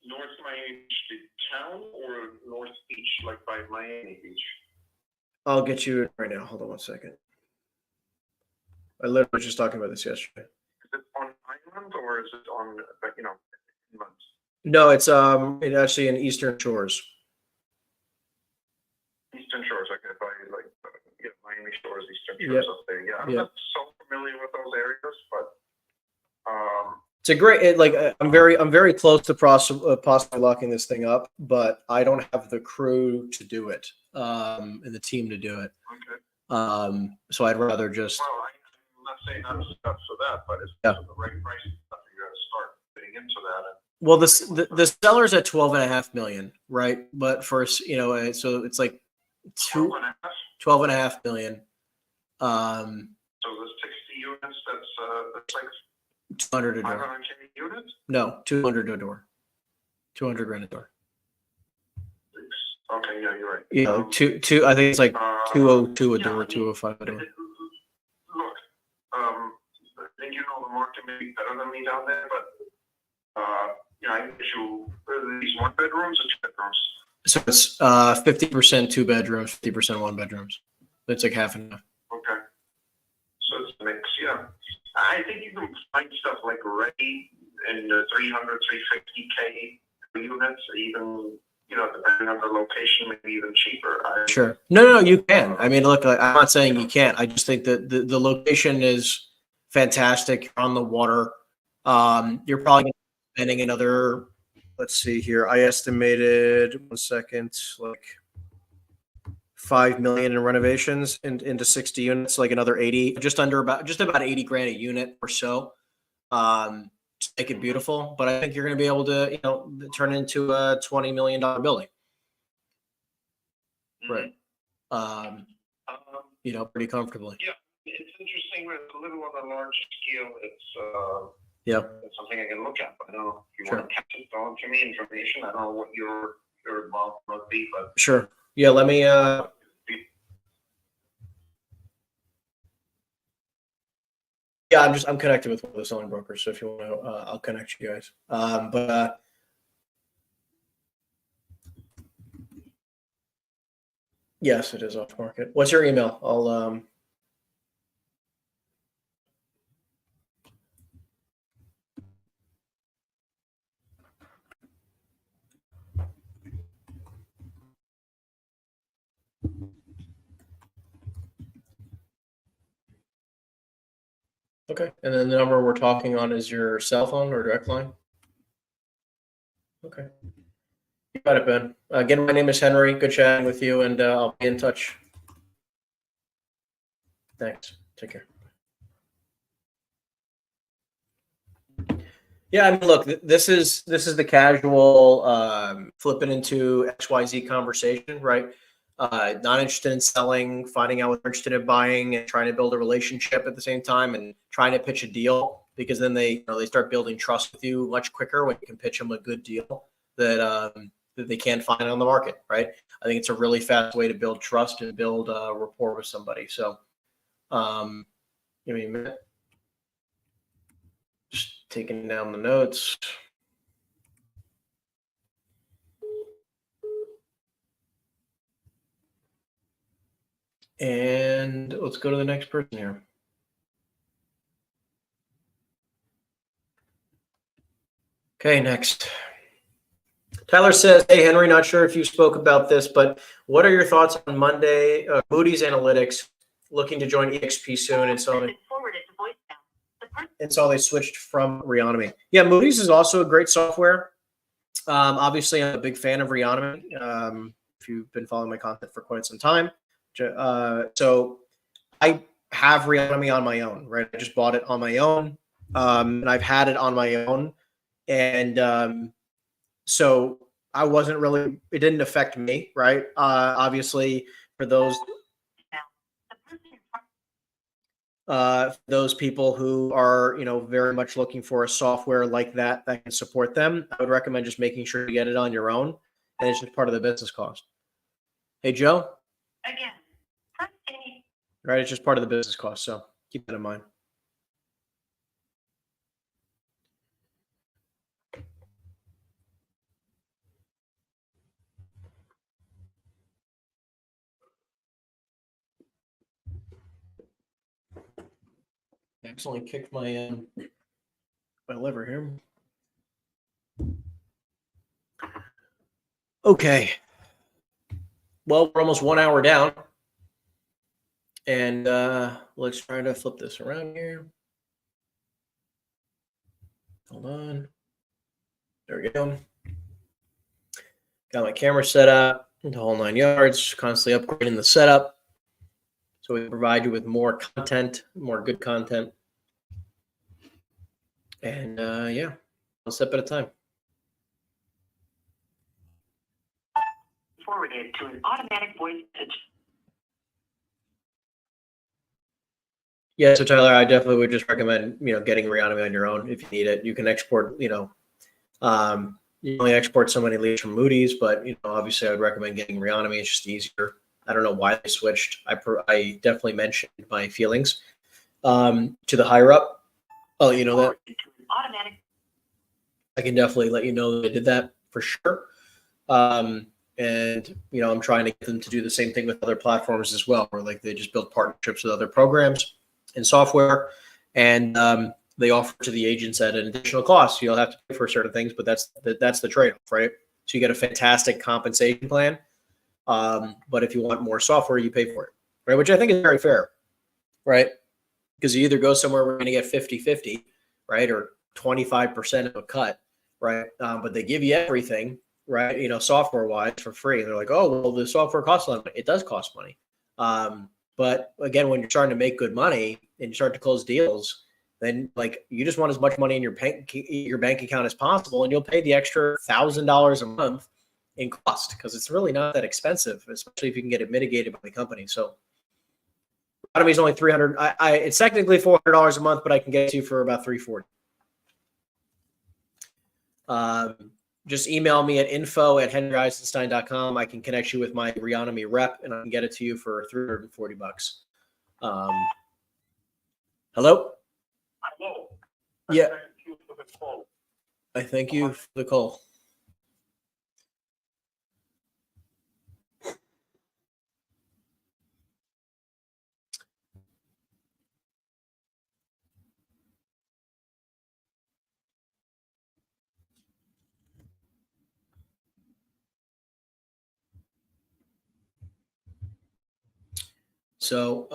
North Miami Beach, the town, or North Beach, like by Miami Beach? I'll get you right now. Hold on one second. I literally was just talking about this yesterday. Is it on island or is it on, inland? No, it's actually in Eastern Shores. Eastern Shores, okay, by Miami Shores, Eastern Shores up there. Yeah, I'm not so familiar with those areas, but it's a great. I'm very close to possibly locking this thing up, but I don't have the crew to do it, and the team to do it. Okay. So I'd rather just. Well, I'm not saying I'm stuck for that, but it's the right price. You got to start getting into that. Well, the seller's at 12.5 million, right? But for so it's like 12.5 million. So the 60 units, that's like 200 a door. 500K units? No, 200 a door. 200 grand a door. Okay, yeah, you're right. Yeah, two. I think it's like 202 a door, 205 a door. Look, I think you know the market may be better than me down there, but I issue these 1 bedrooms or 2 bedrooms. So it's 50% 2 bedrooms, 50% 1 bedrooms. It's like half and half. Okay. So it's a mix, yeah. I think you can find stuff like ready in the 300, 350K units, even depending on the location, maybe even cheaper. Sure. No, you can. I mean, look, I'm not saying you can't. I just think that the location is fantastic. You're on the water. You're probably going to be spending another, let's see here. I estimated, 1 second, like 5 million in renovations into 60 units, like another 80, just about 80 grand a unit or so. To make it beautiful, but I think you're going to be able to, turn it into a $20 million building. Right. Pretty comfortably. Yeah, it's interesting. With a little on a large scale, it's something I can look at. But I don't know if you want to catch it on to me information. I don't know what your involvement would be, but sure. Yeah, let me. Yeah, I'm connected with one of the selling brokers, so if you want to, I'll connect you guys. Yes, it is off market. What's your email? I'll Okay, and then the number we're talking on is your cell phone or direct line? Okay. You got it, Ben. Again, my name is Henry. Good chatting with you, and I'll be in touch. Thanks. Take care. Yeah, I mean, look, this is the casual flipping into XYZ conversation, right? Not interested in selling, finding out what they're interested in buying, and trying to build a relationship at the same time, and trying to pitch a deal, because then they start building trust with you much quicker when you can pitch them a good deal that they can't find on the market, right? I think it's a really fast way to build trust and build rapport with somebody. So, give me a minute. Just taking down the notes. And let's go to the next person here. Okay, next. Tyler says, hey, Henry, not sure if you spoke about this, but what are your thoughts on Monday, Moody's Analytics looking to join EXP soon and so on? And so they switched from Reonomy. Yeah, Moody's is also a great software. Obviously, I'm a big fan of Reonomy. If you've been following my content for quite some time. So I have Reonomy on my own, right? I just bought it on my own. And I've had it on my own. And so I wasn't really, it didn't affect me, right? Obviously, for those people who are, very much looking for a software like that can support them, I would recommend just making sure you get it on your own, and it's just part of the business cost. Hey, Joe? Again, press any. Right, it's just part of the business cost, so keep that in mind. I accidentally kicked my liver here. Okay. Well, we're almost 1 hour down. And let's try to flip this around here. Hold on. There we go. Got my camera set up, the whole 9 yards, constantly upgrading the setup. So we can provide you with more content, more good content. And yeah, one step at a time. Forwarded to an automatic voice message. Yeah, so Tyler, I definitely would just recommend, getting Reonomy on your own if you need it. You can export, you only export so many leads from Moody's, but obviously I would recommend getting Reonomy. It's just easier. I don't know why they switched. I definitely mentioned my feelings to the higher up. Oh, you know that. Automatic. I can definitely let you know that I did that for sure. And I'm trying to get them to do the same thing with other platforms as well, where they just build partnerships with other programs and software, and they offer to the agents at an additional cost. You'll have to pay for certain things, but that's the trade-off, right? So you get a fantastic compensation plan. But if you want more software, you pay for it, right? Which I think is very fair, right? Because you either go somewhere where you're going to get 50-50, right? Or 25% of a cut, right? But they give you everything, right? You know, software wise for free. They're like, oh, well, the software costs a lot of money. It does cost money. But again, when you're starting to make good money and you start to close deals, then like you just want as much money in your bank account as possible, and you'll pay the extra $1,000 a month in cost because it's really not that expensive, especially if you can get it mitigated by the company. So Economy is only $300. It's technically $400 a month, but I can get to you for about $340. Just email me at info@henryeisenstein.com. I can connect you with my Reonomy rep, and I can get it to you for $340. Hello? Hello. Yeah. Thank you for the call. I thank you for the call. So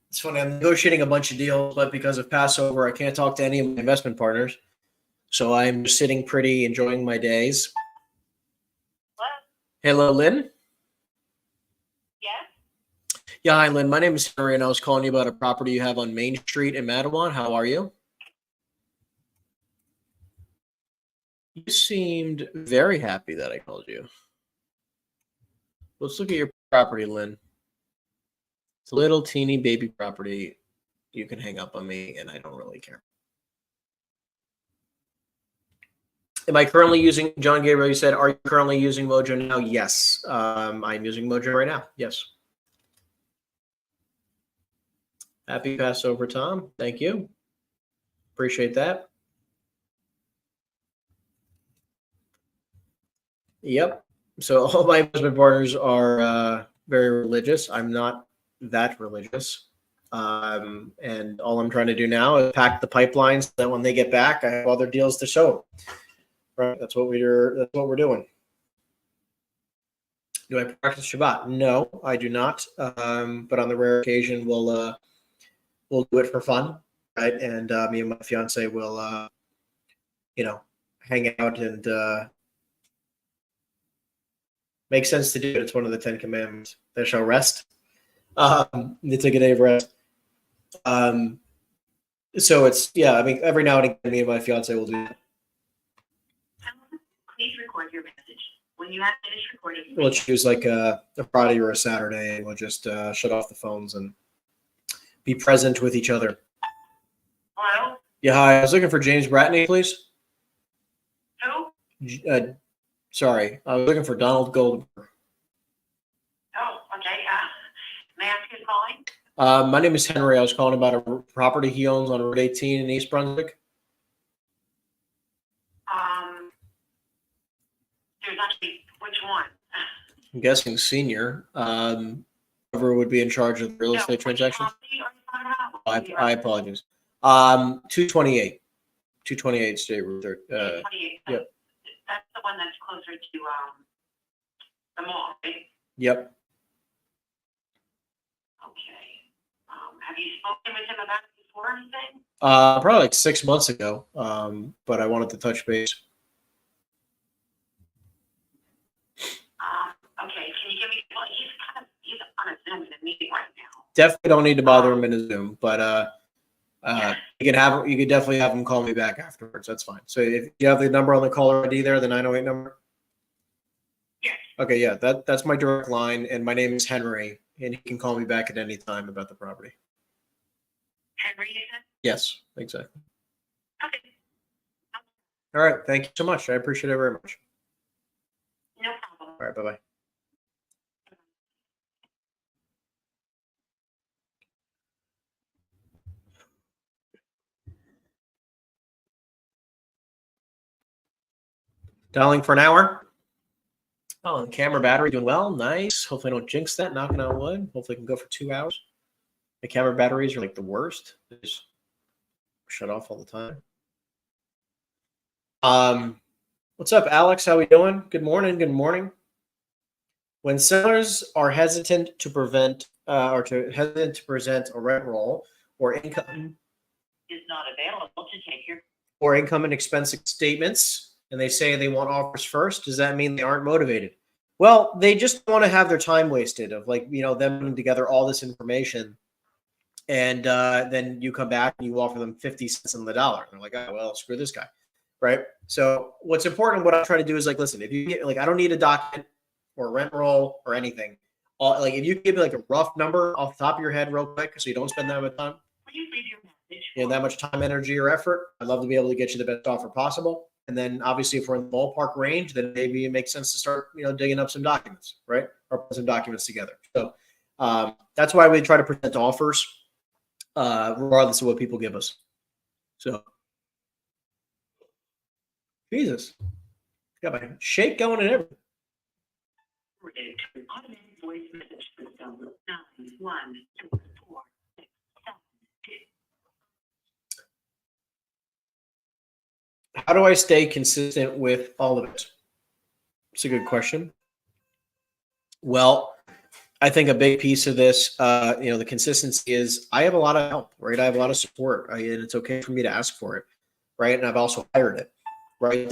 it's funny. I'm negotiating a bunch of deals, but because of Passover, I can't talk to any of my investment partners. So I'm just sitting pretty, enjoying my days. Hello, Lynn. Yes? Yeah, hi, Lynn. My name is Henry, and I was calling you about a property you have on Main Street in Mattawan. How are you? You seemed very happy that I called you. Let's look at your property, Lynn. It's a little teeny baby property. You can hang up on me, and I don't really care. Am I currently using, John Gabriel, you said, are you currently using Mojo now? Yes. I'm using Mojo right now. Yes. Happy Passover, Tom. Thank you. Appreciate that. Yep. So all my investment partners are very religious. I'm not that religious. And all I'm trying to do now is pack the pipelines so that when they get back, I have other deals to show them. Right. That's what we're doing. Do I practice Shabbat? No, I do not. But on the rare occasion, we'll do it for fun, right? And me and my fiance will, hang out and makes sense to do it. It's one of the 10 commandments. They shall rest. They take a day of rest. So it's, yeah, I mean, every now and again, me and my fiance will do that. Please record your message. When you have finished recording, We'll choose like a Friday or a Saturday, and we'll just shut off the phones and be present with each other. hello? Yeah, hi. I was looking for James Bratney, please. Who? Sorry, I was looking for Donald Goldberg. Oh, okay. May I ask who's calling? My name is Henry. I was calling about a property he owns on Route 18 in East Brunswick. There's actually, which one? I'm guessing senior. Whoever would be in charge of the real estate transaction. I apologize. 228 State Route 30. 228. Yep. That's the one that's closer to the mall, right? Yep. Okay. Have you spoken with him about it before or anything? Probably like 6 months ago. But I wanted to touch base. Okay. Can you give me? Well, he's on a Zoom in a meeting right now. Definitely don't need to bother him in a Zoom, but you could definitely have him call me back afterwards. That's fine. So if you have the number on the caller ID there, the 908 number. Yes. Okay, yeah, that's my direct line, and my name is Henry, and he can call me back at any time about the property. Henry, you said? Yes, exactly. Okay. All right, thank you so much. I appreciate it very much. No problem. All right, bye-bye. Dialing for an hour. Oh, the camera battery doing well. Nice. Hopefully I don't jinx that. Knocking on wood. Hopefully I can go for 2 hours. The camera batteries are like the worst. They just shut off all the time. What's up, Alex? How we doing? Good morning. Good morning. When sellers are hesitant to present a rent roll or income Is not available to take your. or income and expense statements, and they say they want offers first, does that mean they aren't motivated? Well, they just want to have their time wasted of them putting together all this information, and then you come back and you offer them 50 cents on the dollar. They're like, oh, well, screw this guy, right? So what's important, what I try to do is listen, if you get I don't need a document or a rent roll or anything. If you give me a rough number off the top of your head real quick so you don't spend that much time, Please leave your message. that much time, energy, or effort, I'd love to be able to get you the best offer possible. And then obviously if we're in the ballpark range, then maybe it makes sense to start, digging up some documents, right? Or put some documents together. So that's why we try to present offers regardless of what people give us. So Jesus. Got my shake going and everything. Automatic voice message system 9124672. How do I stay consistent with all of it? It's a good question. Well, I think a big piece of this, the consistency is I have a lot of help, right? I have a lot of support, and it's okay for me to ask for it, right? And I've also hired it, right?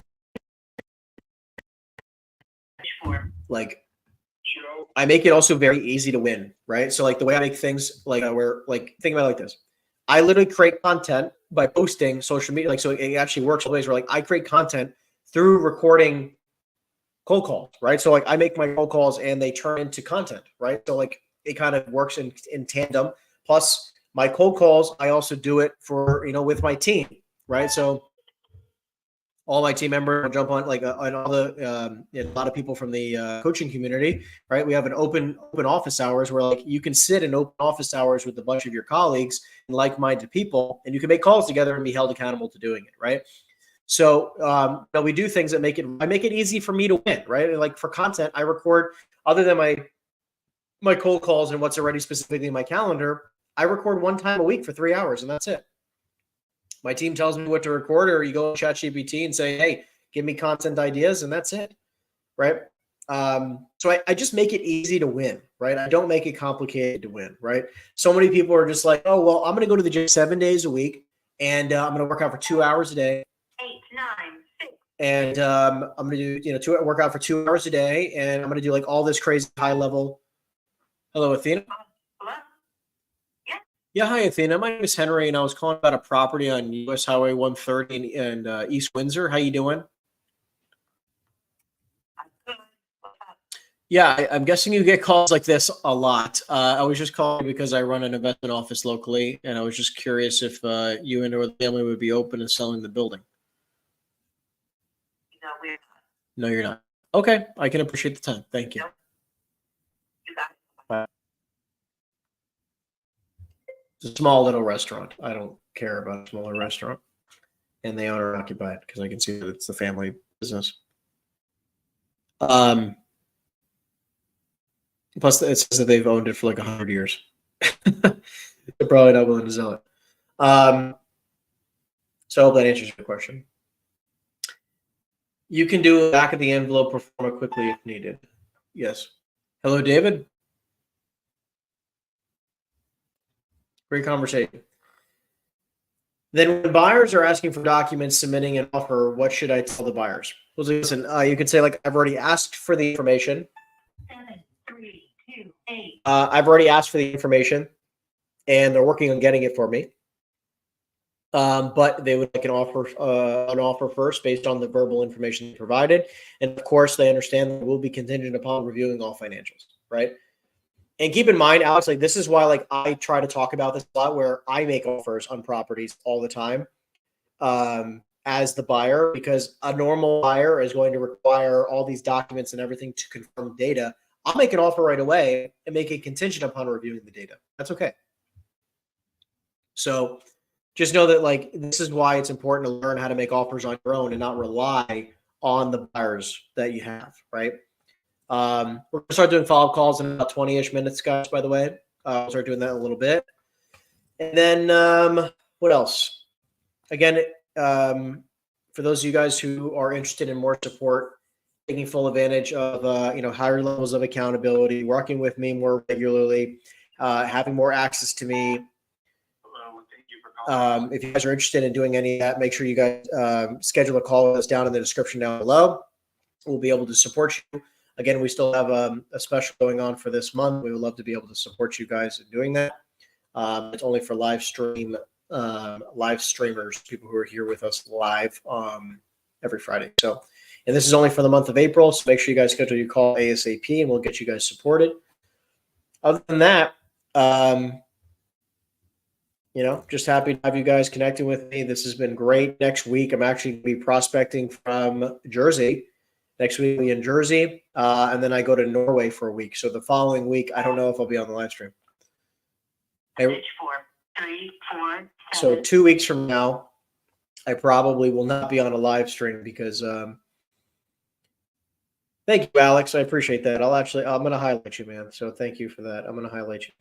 I make it also very easy to win, right? So the way I make things, think about it like this. I literally create content by posting social media. So it actually works in ways where I create content through recording cold calls, right? So I make my cold calls and they turn into content, right? So it kind of works in tandem. Plus my cold calls, I also do it for, with my team, right? So all my team members will jump on on all the a lot of people from the coaching community, right? We have an open office hours where you can sit in open office hours with a bunch of your colleagues and like-minded people, and you can make calls together and be held accountable to doing it, right? So we do things that I make it easy for me to win, right? For content, I record other than my cold calls and what's already specifically in my calendar. I record one time a week for 3 hours, and that's it. My team tells me what to record, or you go to ChatGPT and say, hey, give me content ideas, and that's it, right? So I just make it easy to win, right? I don't make it complicated to win, right? So many people are just like, oh, well, I'm going to go to the gym 7 days a week, and I'm going to work out for 2 hours a day. 8, 9, 6. And I'm going to do, work out for 2 hours a day, and I'm going to do all this crazy high level. Hello, Athena. Hello? Yeah, hi, Athena. My name is Henry, and I was calling about a property on U.S. Highway 130 in East Windsor. How you doing? I'm good. What's up? Yeah, I'm guessing you get calls like this a lot. I was just calling because I run an investment office locally, and I was just curious if you and or the family would be open to selling the building. No, we're not. No, you're not. Okay, I can appreciate the time. Thank you. Nope. You got it. Bye. It's a small little restaurant. I don't care about a smaller restaurant, and they owner occupy it because I can see that it's the family business. Plus, it says that they've owned it for 100 years. They're probably not willing to sell it. So I hope that answers your question. You can do a back of the envelope pro forma quickly if needed. Yes. Hello, David. Great conversation. Then when buyers are asking for documents, submitting an offer, what should I tell the buyers? Well, listen, you could say I've already asked for the information. 7, 3, 2, 8. I've already asked for the information, and they're working on getting it for me. But they would like an offer first based on the verbal information provided. And of course, they understand that it will be contingent upon reviewing all financials, right? And keep in mind, Alex, this is why I try to talk about this a lot, where I make offers on properties all the time as the buyer, because a normal buyer is going to require all these documents and everything to confirm data. I'll make an offer right away and make it contingent upon reviewing the data. That's okay. So just know that this is why it's important to learn how to make offers on your own and not rely on the buyers that you have, right? We're going to start doing follow-up calls in about 20-ish minutes, guys, by the way. We'll start doing that in a little bit. And then what else? Again, for those of you guys who are interested in more support, taking full advantage of higher levels of accountability, working with me more regularly, having more access to me. Hello, thank you for calling. If you guys are interested in doing any of that, make sure you guys schedule a call with us down in the description down below. We'll be able to support you. Again, we still have a special going on for this month. We would love to be able to support you guys in doing that. It's only for live streamers, people who are here with us live every Friday. So, and this is only for the month of April. So make sure you guys schedule your call ASAP, and we'll get you guys supported. Other than that, just happy to have you guys connecting with me. This has been great. Next week, I'm actually going to be prospecting from Jersey. Next week, we'll be in Jersey, and then I go to Norway for a week. So the following week, I don't know if I'll be on the live stream. Message 4, 3, 4, 7. So 2 weeks from now, I probably will not be on a live stream because thank you, Alex. I appreciate that. I'm going to highlight you, man. So thank you for that. I'm going to highlight you.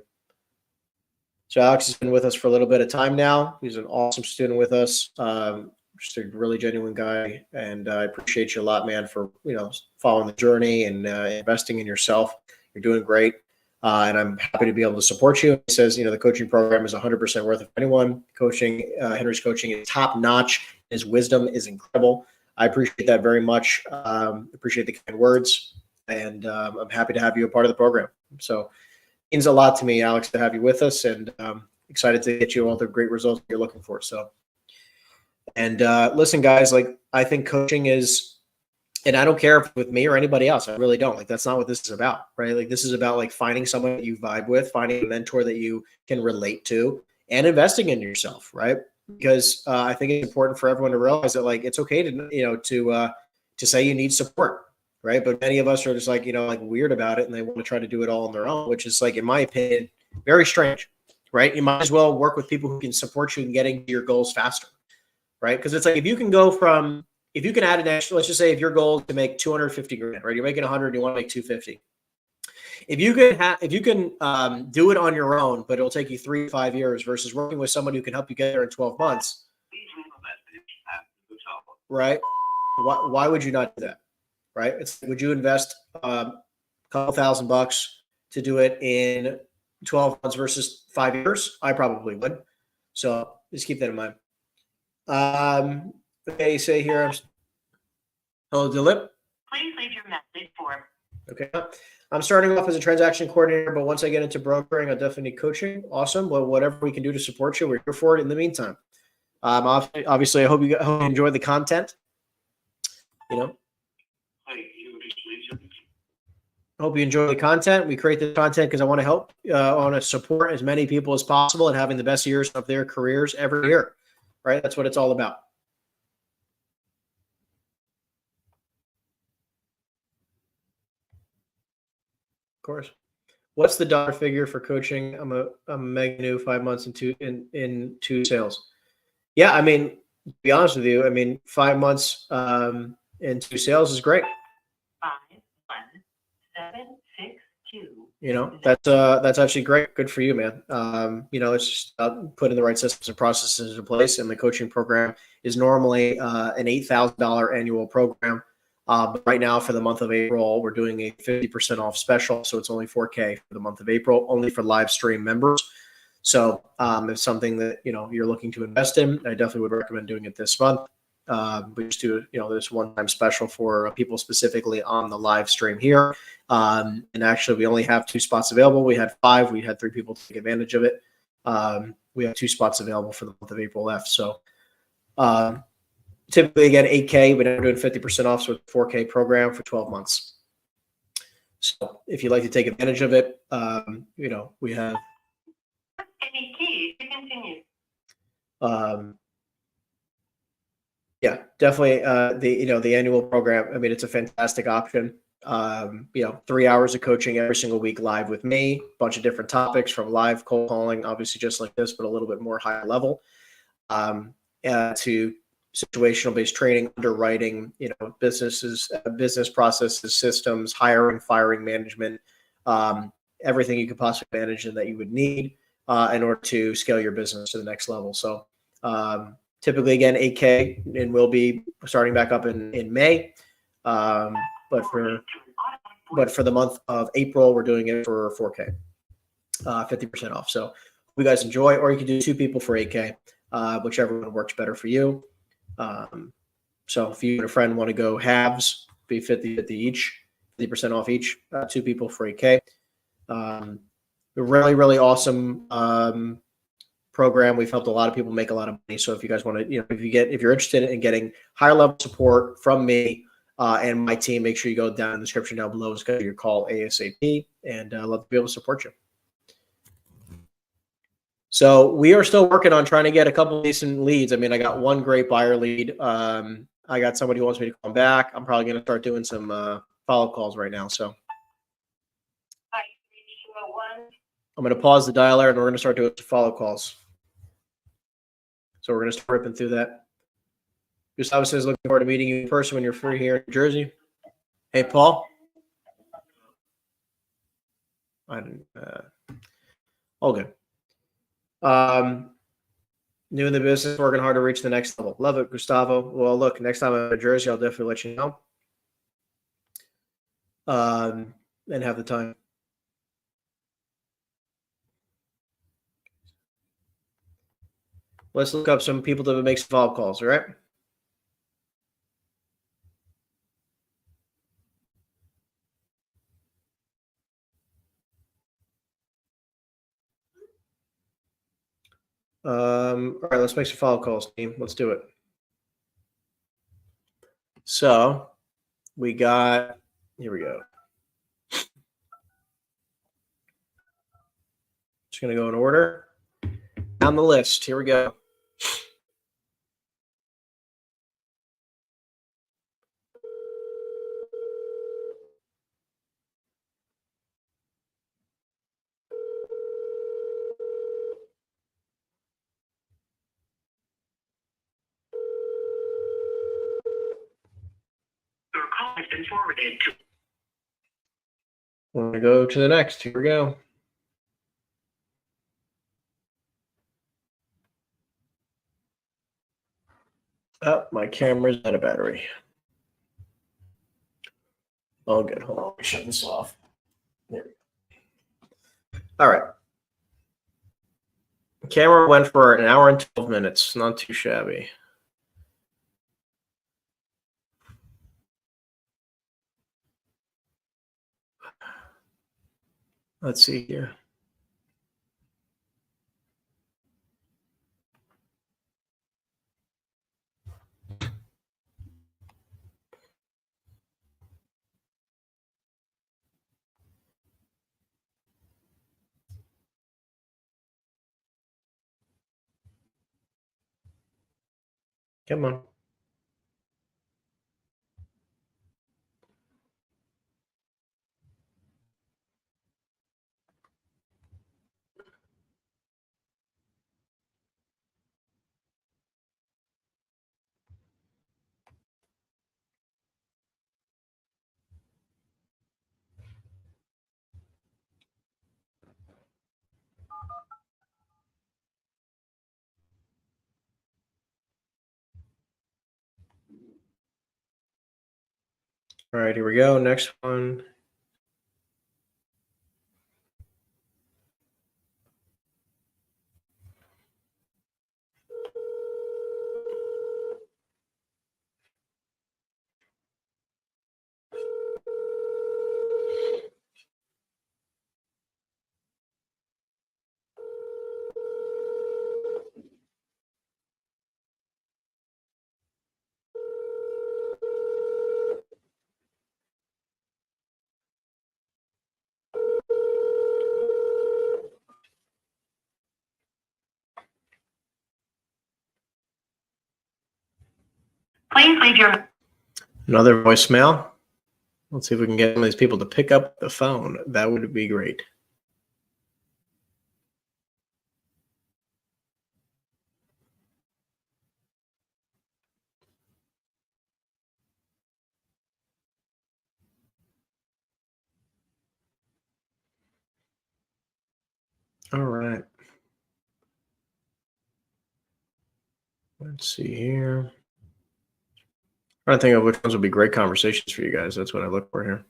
So Alex has been with us for a little bit of time now. He's an awesome student with us. Just a really genuine guy, and I appreciate you a lot, man, for following the journey and investing in yourself. You're doing great, and I'm happy to be able to support you. He says, the coaching program is 100% worth it for anyone. Henry's coaching is top notch. His wisdom is incredible. I appreciate that very much. Appreciate the kind words, and I'm happy to have you a part of the program. So it means a lot to me, Alex, to have you with us, and excited to get you all the great results you're looking for. So. And listen, guys, I think coaching is, and I don't care if with me or anybody else, I really don't. That's not what this is about, right? This is about finding someone that you vibe with, finding a mentor that you can relate to, and investing in yourself, right? Because I think it's important for everyone to realize that it's okay to say you need support, right? But many of us are just weird about it, and they want to try to do it all on their own, which is in my opinion, very strange, right? You might as well work with people who can support you in getting to your goals faster. Right? Because it's if you can add an extra, let's just say if your goal is to make 250 grand, right? You're making 100, you want to make 250. If you can do it on your own, but it'll take you 3 to 5 years versus working with somebody who can help you get there in 12 months. Right? Why would you not do that? Right? Would you invest a couple $1,000 to do it in 12 months versus 5 years? I probably would. So just keep that in mind. Okay, say here. Hello, Dilip. Please leave your message for. Okay. I'm starting off as a transaction coordinator, but once I get into brokering, I definitely need coaching. Awesome. Well, whatever we can do to support you, we're here for it in the meantime. Obviously, I hope you enjoy the content. I hope you enjoy the content. We create the content because I want to help, I want to support as many people as possible and having the best years of their careers every year. Right? That's what it's all about. Of course. What's the dollar figure for coaching? I'm a mega new 5 months in two sales. Yeah, to be honest with you, 5 months in 2 sales is great. 5, 1, 7, 6, 2. That's actually great. Good for you, man. It's just putting the right systems and processes in place. And the coaching program is normally an $8,000 annual program. But right now, for the month of April, we're doing a 50% off special. So it's only $4K for the month of April, only for live stream members. So if something that you're looking to invest in, I definitely would recommend doing it this month. We just do this one-time special for people specifically on the live stream here. And actually, we only have 2 spots available. We had 5. We had 3 people take advantage of it. We have 2 spots available for the month of April left. So typically, again, $8K, but now we're doing 50% off, so it's a $4K program for 12 months. So if you'd like to take advantage of it, we have. Any key to continue. Yeah, definitely. The annual program. It's a fantastic option. 3 hours of coaching every single week live with me, a bunch of different topics from live cold calling, obviously just like this, but a little bit more high level, to situational based training, underwriting, business processes, systems, hiring, firing, management, everything you could possibly manage and that you would need in order to scale your business to the next level. So Typically, again, 8K, and we'll be starting back up in May. But for the month of April, we're doing it for 4K, 50% off. So you guys enjoy, or you can do 2 people for 8K, whichever one works better for you. So if you and a friend want to go halves, be 50-50 each, 50% off each, 2 people for 8K. Really, really awesome program. We've helped a lot of people make a lot of money. So if you guys want to, if you're interested in getting higher level support from me and my team, make sure you go down in the description down below and schedule your call ASAP, and I'd love to be able to support you. So we are still working on trying to get a couple decent leads. I mean, I got one great buyer lead. I got somebody who wants me to come back. I'm probably going to start doing some follow-up calls right now. So I'm going to pause the dialer, and we're going to start doing some follow calls. So we're going to start ripping through that. Gustavo says, looking forward to meeting you in person when you're free here in New Jersey. Hey, Paul. I didn't. All good. New in the business, working hard to reach the next level. Love it, Gustavo. Well, look, next time I'm in New Jersey, I'll definitely let you know. And have the time. Let's look up some people to make some follow-up calls, all right? All right, let's make some follow-up calls, team. Let's do it. So we got, here we go. Just going to go in order. Down the list, here we go. Your call has been forwarded to. We're going to go to the next. Here we go. Oh, my camera's out of battery. Oh, good. Hold on. Shut this off. There we go. All right. The camera went for an hour and 12 minutes. Not too shabby. Let's see here. Come on. All right, here we go. Next one. Please leave your. Another voicemail. Let's see if we can get some of these people to pick up the phone. That would be great. All right. Let's see here. I'm trying to think of which ones would be great conversations for you guys. That's what I look for here.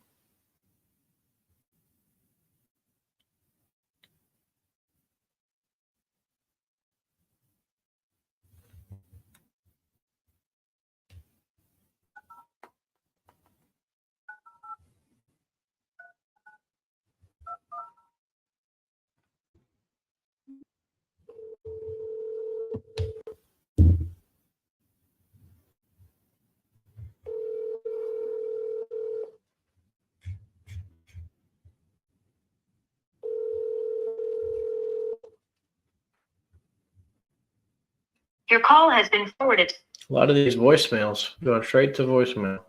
Your call has been forwarded. A lot of these voicemails going straight to voicemail.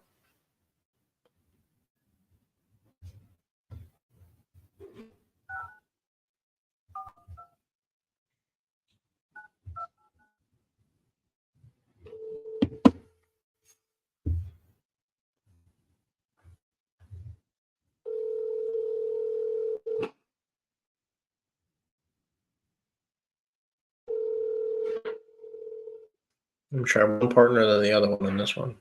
I'm try one partner than the other one in this one.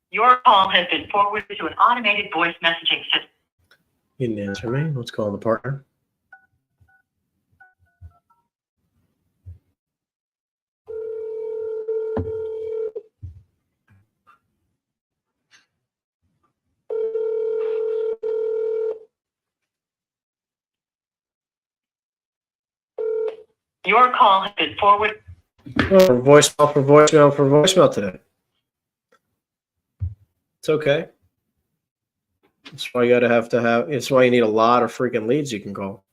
Your call has been forwarded to an automated voice messaging system. You didn't answer me. Let's call the partner. Your call has been forwarded. Oh, voicemail today. It's okay. That's why you gotta have to have. It's why you need a lot of freaking leads you can call.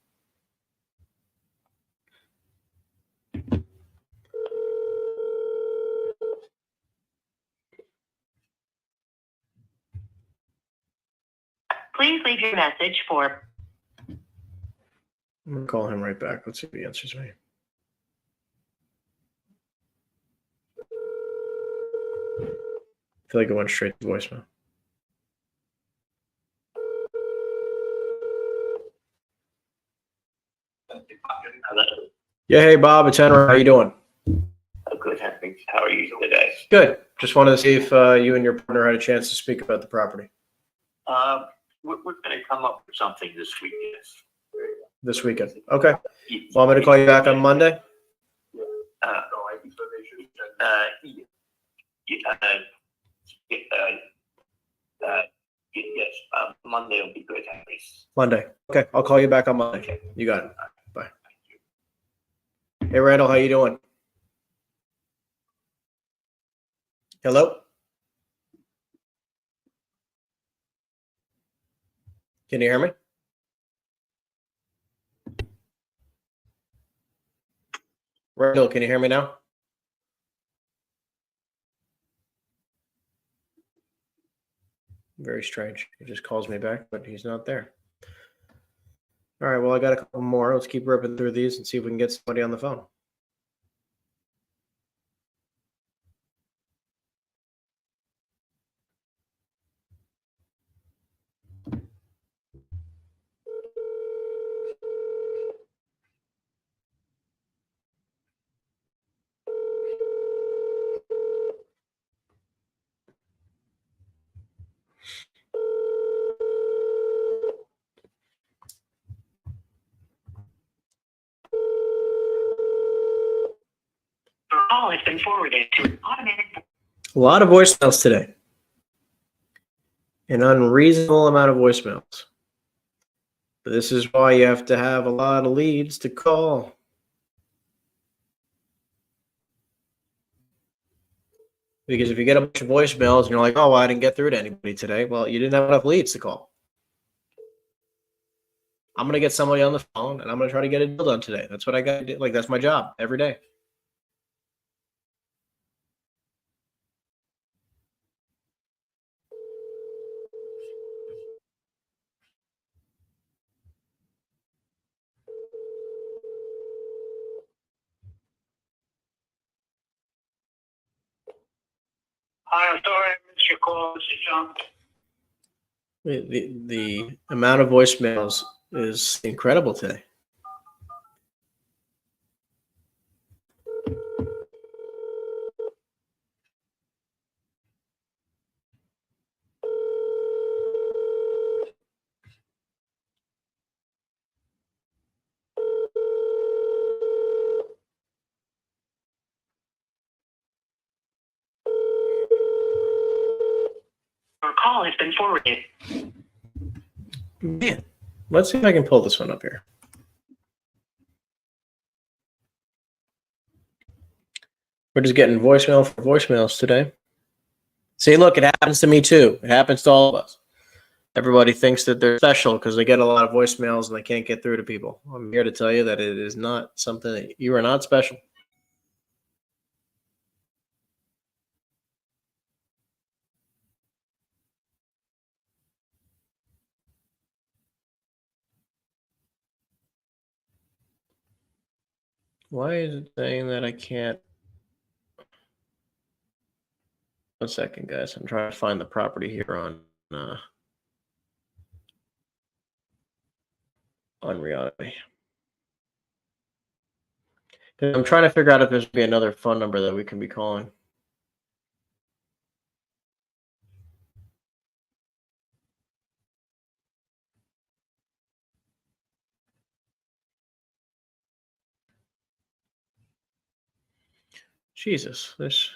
Please leave your message for. I'm gonna call him right back. Let's see if he answers me. I feel like it went straight to voicemail. Hello. Yeah, hey Bob, it's Henry. How you doing? Oh, good, Henry. How are you today? Good. Just wanted to see if you and your partner had a chance to speak about the property We're going to come up with something this weekend. this weekend. Okay. Want me to call you back on Monday? Yes, Monday will be good, Henry. Monday. Okay, I'll call you back on Monday. Okay. You got it. Bye. Hey Randall, how you doing? Hello? Can you hear me? Randall, can you hear me now? Very strange. He just calls me back, but he's not there. All right, well, I got a couple more. Let's keep ripping through these and see if we can get somebody on the phone. Your call has been forwarded to an automated. A lot of voicemails today. An unreasonable amount of voicemails. But this is why you have to have a lot of leads to call. Because if you get a bunch of voicemails and you're like, oh, well, I didn't get through to anybody today. Well, you didn't have enough leads to call. I'm going to get somebody on the phone and I'm going to try to get a deal done today. That's what I got to do. Like, that's my job every day. Hi, I'm sorry I missed your call. This is John. The amount of voicemails is incredible today. Your call has been forwarded. Man, let's see if I can pull this one up here. We're just getting voicemail for voicemails today. See, look, it happens to me too. It happens to all of us. Everybody thinks that they're special because they get a lot of voicemails and they can't get through to people. I'm here to tell you that it is not something that you are not special. Why is it saying that I can't? 1 second, guys. I'm trying to find the property here on reality. I'm trying to figure out if there's be another phone number that we can be calling. Jesus, this.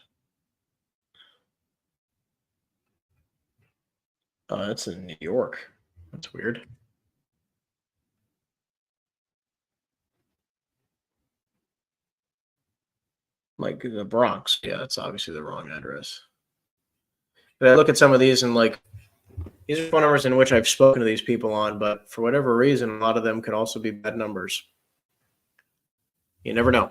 Oh, that's in New York. That's weird. Like the Bronx. Yeah, that's obviously the wrong address. But I look at some of these and like these are phone numbers in which I've spoken to these people on, but for whatever reason, a lot of them could also be bad numbers. You never know.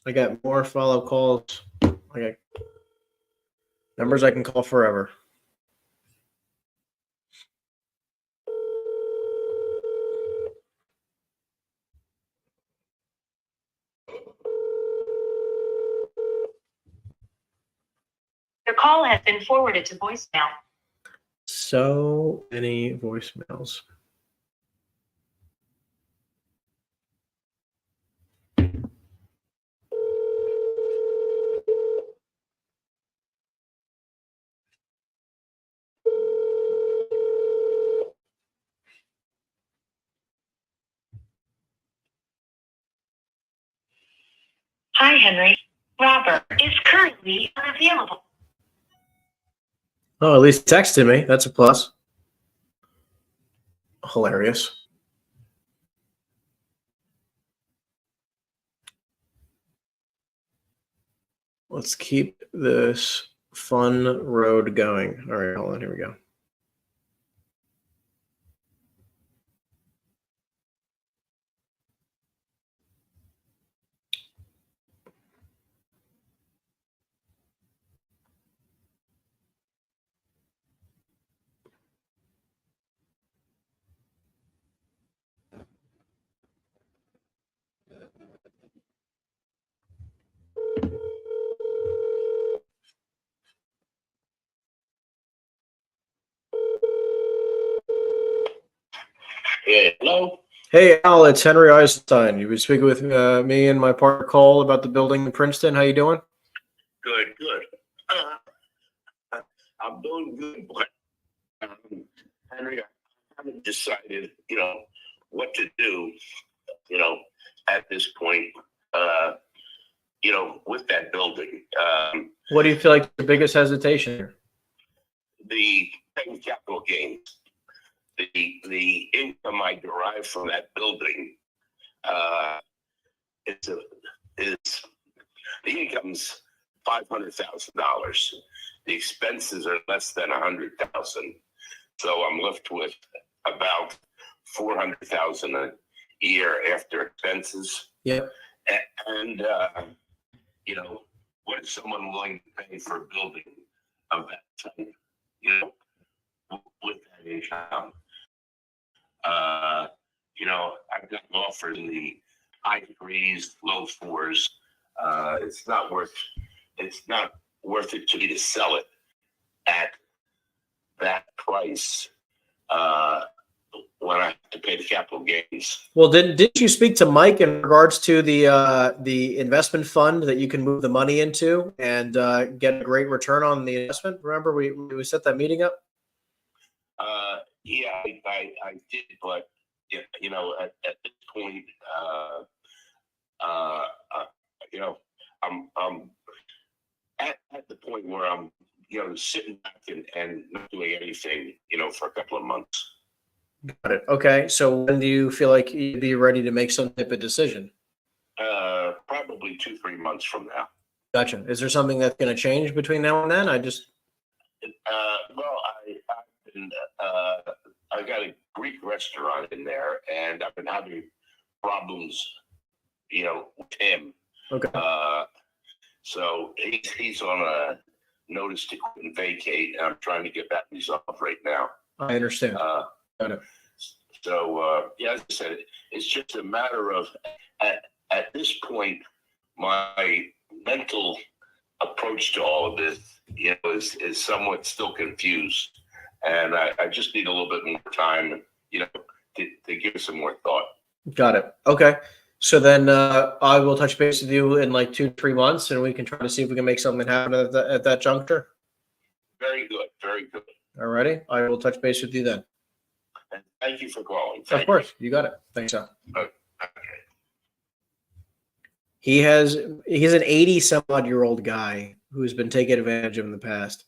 I got more follow calls. I got numbers I can call forever. Your call has been forwarded to voicemail. So many voicemails. Hi, Henry. Robert is currently unavailable. Oh, at least texted me. That's a plus. Hilarious. Let's keep this fun road going. All right, hold on. Here we go. Yeah, hello? Hey, Al, it's Henry Eisenstein. You've been speaking with me and my partner Cole about the building in Princeton. How you doing? Good, good. I'm doing good, but Henry, I haven't decided, what to do, at this point, with that building. What do you feel like the biggest hesitation here? The capital gains, the income I derive from that building, is the income's $500,000. The expenses are less than $100,000, so I'm left with about $400,000 a year after expenses. Yep. And what is someone willing to pay for a building of that type? With that income, I've gotten offers in the high threes, low fours. It's not worth it to me to sell it at that price when I have to pay the capital gains. Well, didn't you speak to Mike in regards to the investment fund that you can move the money into and get a great return on the investment? Remember we set that meeting up? Yeah, I did, but you know, at this point, you know, I'm at the point where I'm, you know, sitting back and not doing anything, you know, for a couple of months. Got it. Okay. So when do you feel like you'd be ready to make some type of decision? Probably 2-3 months from now. Gotcha. Is there something that's going to change between now and then? Well, I've been, I got a Greek restaurant in there, and I've been having problems, you know, with him. Okay. So he's on a notice to quit and vacate, and I'm trying to get that resolved right now. I understand. Got it. So yeah, as I said, it's just a matter of at this point, my mental approach to all of this, you know, is somewhat still confused, and I just need a little bit more time, you know, to give it some more thought. Got it. Okay. So then I will touch base with you in like 2-3 months, and we can try to see if we can make something happen at that juncture. Very good. Very good. All righty. I will touch base with you then. And thank you for calling. Of course. You got it. Thanks, Al. Okay. He's an 80-some-odd-year-old guy who's been taken advantage of in the past.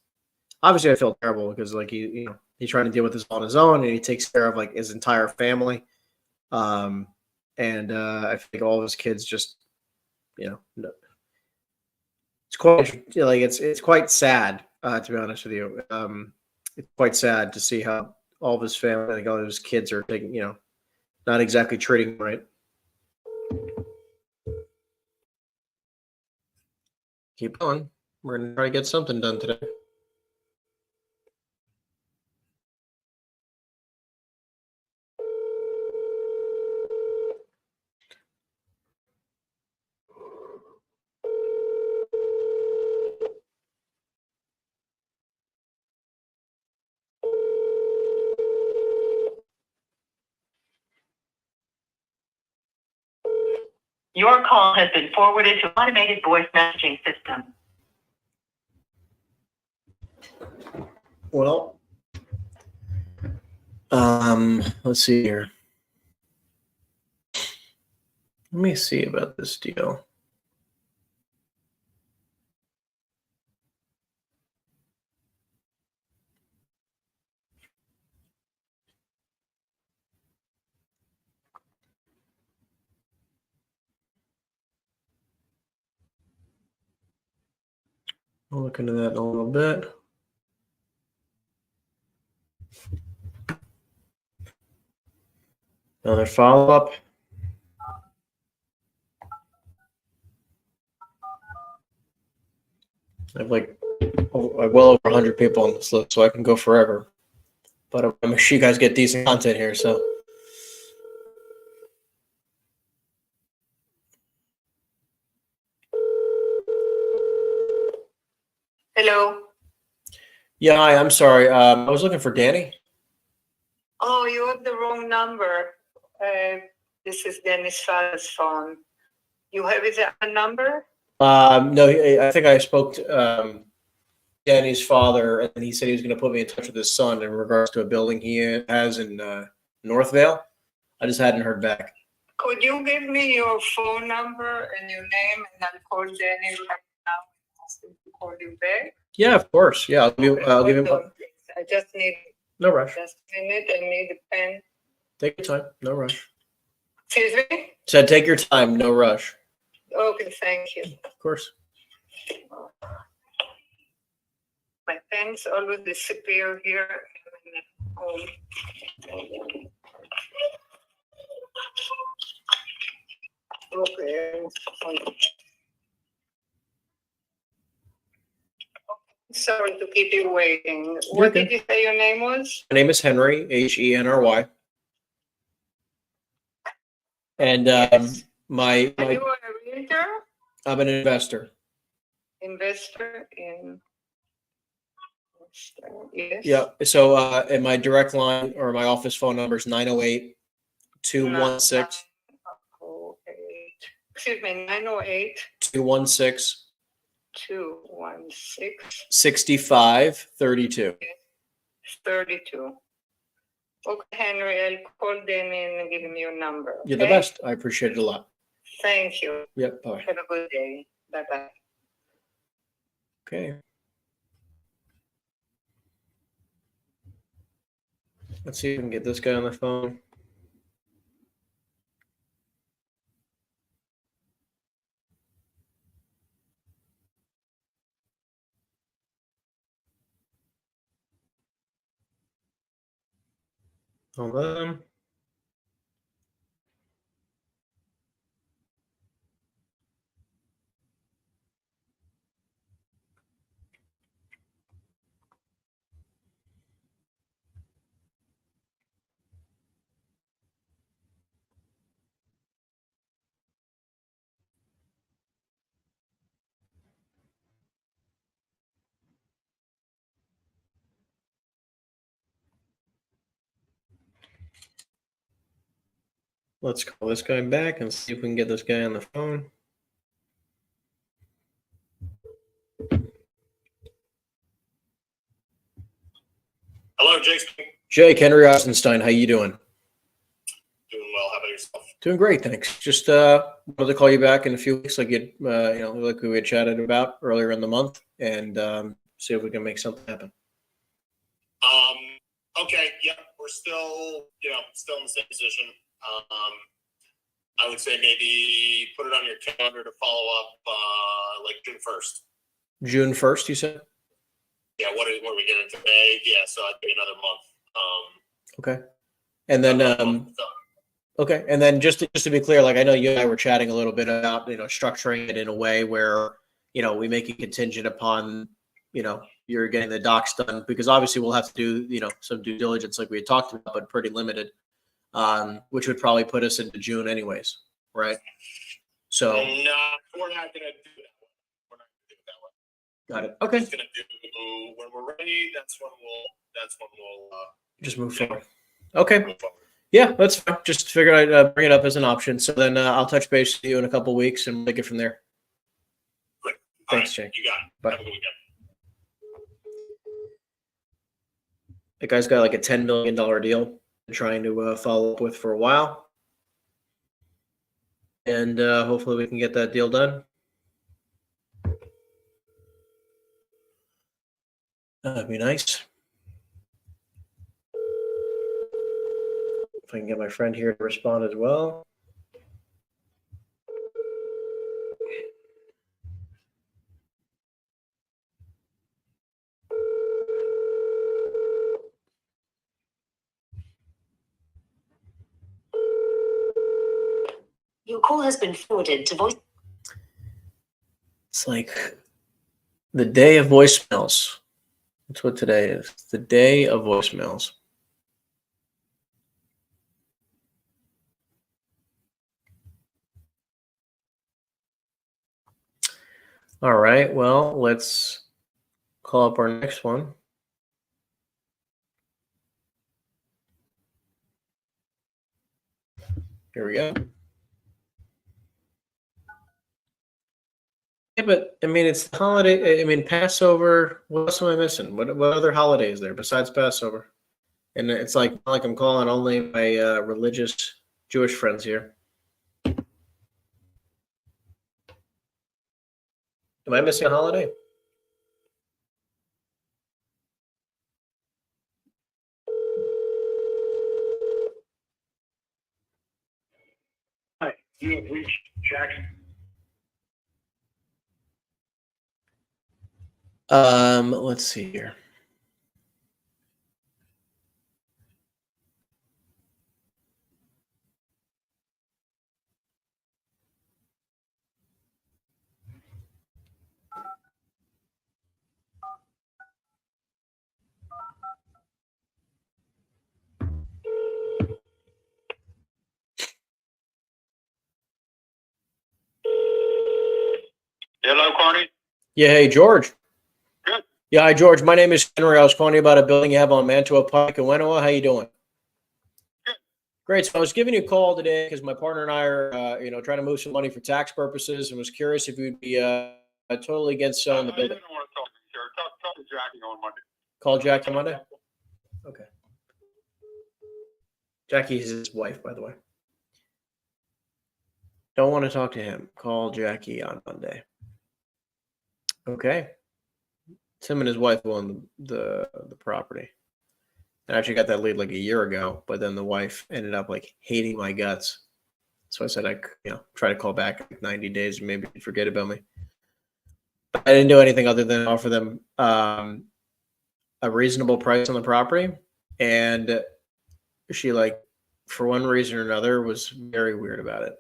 Obviously, I feel terrible because like he's trying to deal with this on his own, and he takes care of like his entire family. And I think all of his kids just, you know, it's quite like it's quite sad to be honest with you. It's quite sad to see how all of his family, like all of his kids, are taking, you know, not exactly treating him right. Keep going. We're gonna try to get something done today. Your call has been forwarded to automated voice messaging system. Well, let's see here. Let me see about this deal. I'll look into that in a little bit. Another follow-up. I have like well over 100 people on this list, so I can go forever. But I'm sure you guys get decent content here, so. Hello. Yeah, hi, I'm sorry. I was looking for Danny. Oh, you have the wrong number. This is Dennis Fall's phone. You have his other number? No, I think I spoke to Danny's father, and he said he was going to put me in touch with his son in regards to a building he has in Northvale. I just hadn't heard back. Could you give me your phone number and your name, and I'll call Danny right now and ask him to call you back? Yeah, of course. Yeah, I'll give him. Hold on, please. I just need No rush. just a minute. I need a pen. Take your time. No rush. Excuse me? Said take your time. No rush. Okay, thank you. Of course. My pens always disappear here. Okay. Sorry to keep you waiting. What okay. did you say your name was? My name is Henry, Henry. And My, Are my you a realtor, I'm an investor. investor in? Yes. Yeah. So, and my direct line or my office phone number is 908-216. 908. Excuse me, 908 216 216 6532. 32. Okay, Henry, I'll call them and give them your number. You're the okay? best. I appreciate it a lot. Thank you. Yep. Bye. Have a good day. Bye bye. Okay. Let's see if we can get this guy on the phone. Hold on. Let's call this guy back and see if we can get this guy on the phone. Hello, Jake. Jake, Henry Eisenstein, how you doing? Doing well. How about yourself? Doing great, thanks. Just wanted to call you back in a few weeks, like like we had chatted about earlier in the month, and see if we can make something happen. Okay. Yeah, we're still, still in the same position. I would say maybe put it on your calendar to follow up, like June 1st. June 1st, you said? Yeah. What are we getting today? Yeah. So I'd be another month. Okay. And then, okay. And then just to be clear, like I know you and I were chatting a little bit about, structuring it in a way where, we make it contingent upon, you're getting the docs done, because obviously we'll have to do, some due diligence like we had talked about, but pretty limited, which would probably put us into June anyways. Right. So No, we're not going to do that. We're not going to do it that way. got it. We're Okay. just going to do when we're ready. That's when we'll Just move forward. Okay. move forward. Yeah, that's fine. Just figured I'd bring it up as an option. So then I'll touch base with you in a couple weeks and take it from there. Great. Thanks, All right, Jake. you got it. Bye. Have a good weekend. The guy's got like a $10 million deal trying to follow up with for a while. And hopefully we can get that deal done. That'd be nice. If I can get my friend here to respond as well. Your call has been forwarded to voice. It's like the day of voicemails. That's what today is. The day of voicemails. All right. Well, let's call up our next one. Here we go. Yeah, but I mean, it's the holiday. I mean, Passover. What else am I missing? What other holiday is there besides Passover? And it's like not like I'm calling only my religious Jewish friends here. Am I missing a holiday? Hi, you have reached Jackson. Let's see here. Hello, Carney. Yeah, hey, George. Good. Yeah, hi, George. My name is Henry. I was calling you about a building you have on Mantua Pike in Wenhua. How you doing? Good. Great. So I was giving you a call today because my partner and I are, trying to move some money for tax purposes, and was curious if you'd be totally against selling the I building. didn't want to talk to you, sir. Talk to Jackie on Monday. Call Jackie on Monday. Okay. Jackie is his wife, by the way. Don't want to talk to him. Call Jackie on Monday. Okay. Tim and his wife own the property. I actually got that lead like a year ago, but then the wife ended up like hating my guts. So I said I'd try to call back in like 90 days and maybe he'd forget about me. But I didn't do anything other than offer them a reasonable price on the property. And she, like, for one reason or another, was very weird about it.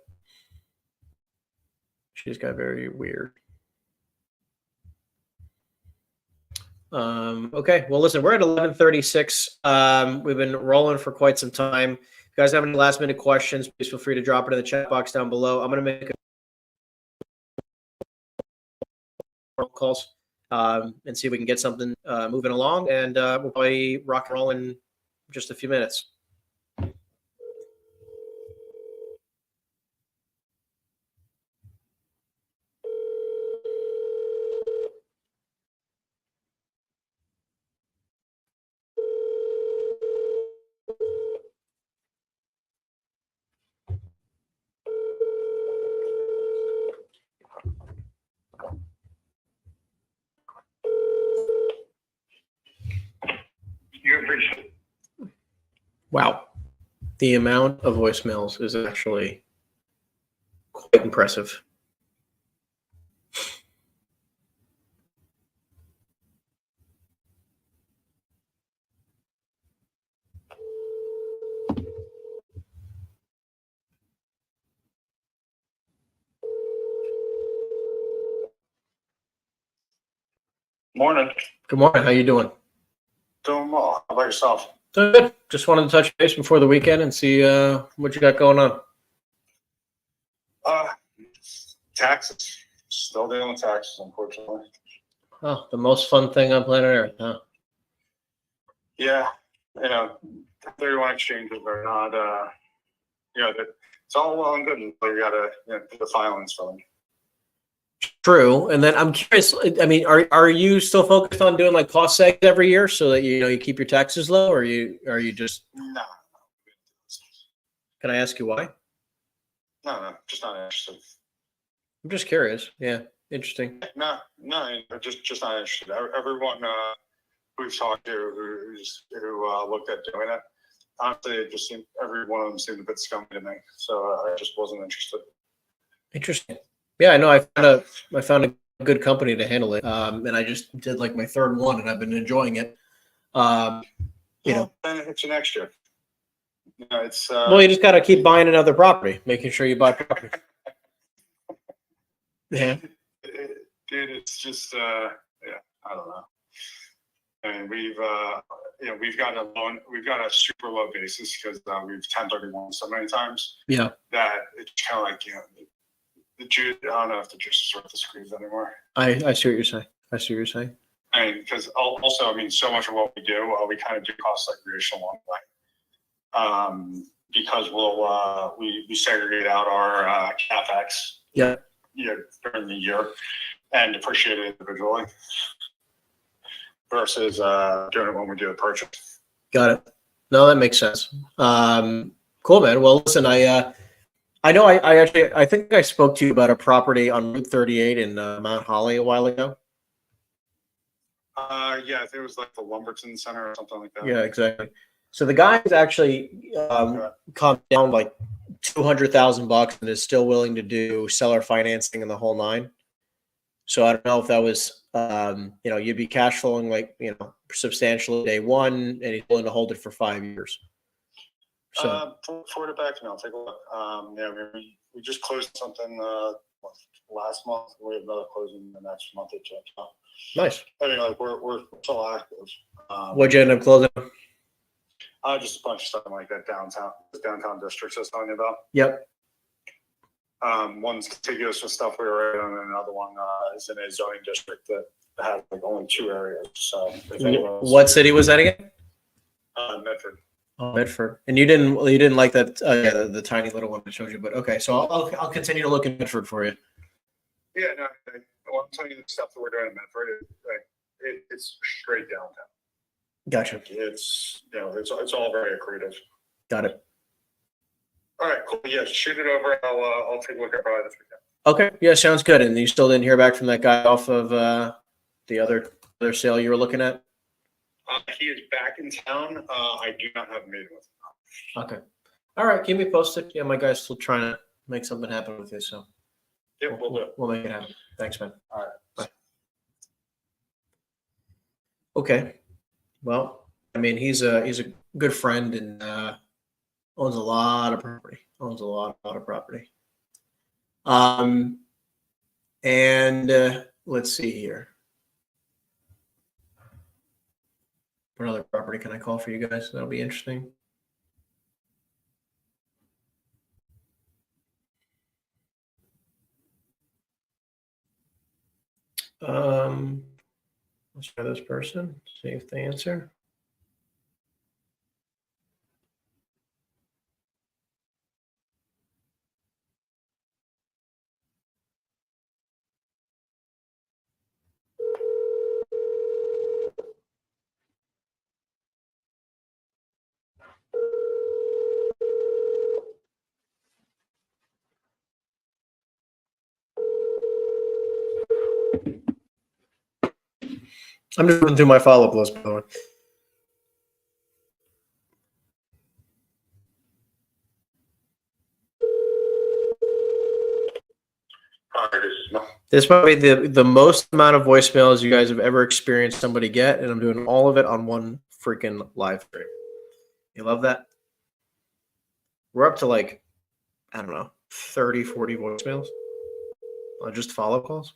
She just got very weird. Okay, well, listen, we're at 11:36. We've been rolling for quite some time. If you guys have any last minute questions, please feel free to drop it in the chat box down below. I'm going to make calls and see if we can get something moving along, and we'll probably rock and roll in just a few minutes. You appreciate it. Wow. The amount of voicemails is actually quite impressive. Morning. Good morning. How you doing? Doing well. How about yourself? Doing good. Just wanted to touch base before the weekend and see what you got going on. Taxes. Still dealing with taxes, unfortunately. Oh, the most fun thing on planet Earth, huh? Yeah. 31 exchanges are not, it's all well and good until you got to do the filings for them. True. And then I'm curious, I mean, are you still focused on doing like cost segs every year so that you keep your taxes low, or are you just No. Can I ask you why? No, just not interested. I'm just curious. Yeah. Interesting. No, just not interested. Everyone we've talked to who looked at doing it, honestly, it just seemed every one of them seemed a bit scummy to me. So I just wasn't interested. Interesting. Yeah, I know. I found a good company to handle it. And I just did like my third one and I've been enjoying it. Then it's an extra. It's well, you just got to keep buying another property, making sure you buy property. Yeah. Dude, it's just I don't know. And we've gotten a loan, we've got a super low basis because we've 1031 so many times. Yeah. That it's kind of like the juice. I don't know if the juice is worth the squeeze anymore. I see what you're saying. I mean, because also, so much of what we do, we kind of do cost segregation along the way. Because we segregate out our CapEx. Yeah. During the year and depreciate it individually versus doing it when we do the purchase. Got it. No, that makes sense. Cool, man. Well, listen, I know I think I spoke to you about a property on Route 38 in Mount Holly a while ago. Yeah, I think it was like the Lumberton Center or something like that. Yeah, exactly. So the guy is actually come down like $200,000 and is still willing to do seller financing and the whole nine. So I don't know if that was, you'd be cash flowing like, substantially day one, and he's willing to hold it for 5 years. So forward it back to me. I'll take a look. We just closed something last month. We have another closing the next month or two. Nice. I mean, we're still active. What'd you end up closing? Just a bunch of stuff like that downtown districts I was telling you about. Yep. One's contiguous with stuff we were in, and another one is in a zoning district that had like only 2 areas. So if anyone else- What city was that again? Medford. Oh, Medford. And you didn't like that? Yeah, the tiny little one I showed you. But okay, so I'll continue to look in Medford for you. Yeah, no, I'm telling you the stuff that we're doing in Medford. It's straight downtown. Gotcha. It's it's all very accretive. Got it. All right, cool. Yeah, shoot it over. I'll take a look at probably this weekend. Okay. Yeah, sounds good. And you still didn't hear back from that guy off of the other sale you were looking at? He is back in town. I do not have a meeting with him. Okay. All right. Keep me posted. Yeah, my guy's still trying to make something happen with you. So Yeah, we'll do. we'll make it happen. Thanks, man. All right. Bye. Okay. Well, I mean, he's a good friend and owns a lot of property. Owns a lot of property. And let's see here. What other property can I call for you guys? That'll be interesting. Let's try this person, see if they answer. I'm just going through my follow-up list, by the way. All right, this is This might be the most amount of voicemails you guys have ever experienced somebody get, and I'm doing all of it on one freaking live stream. You love that? We're up to like, I don't know, 30, 40 voicemails on just follow-up calls.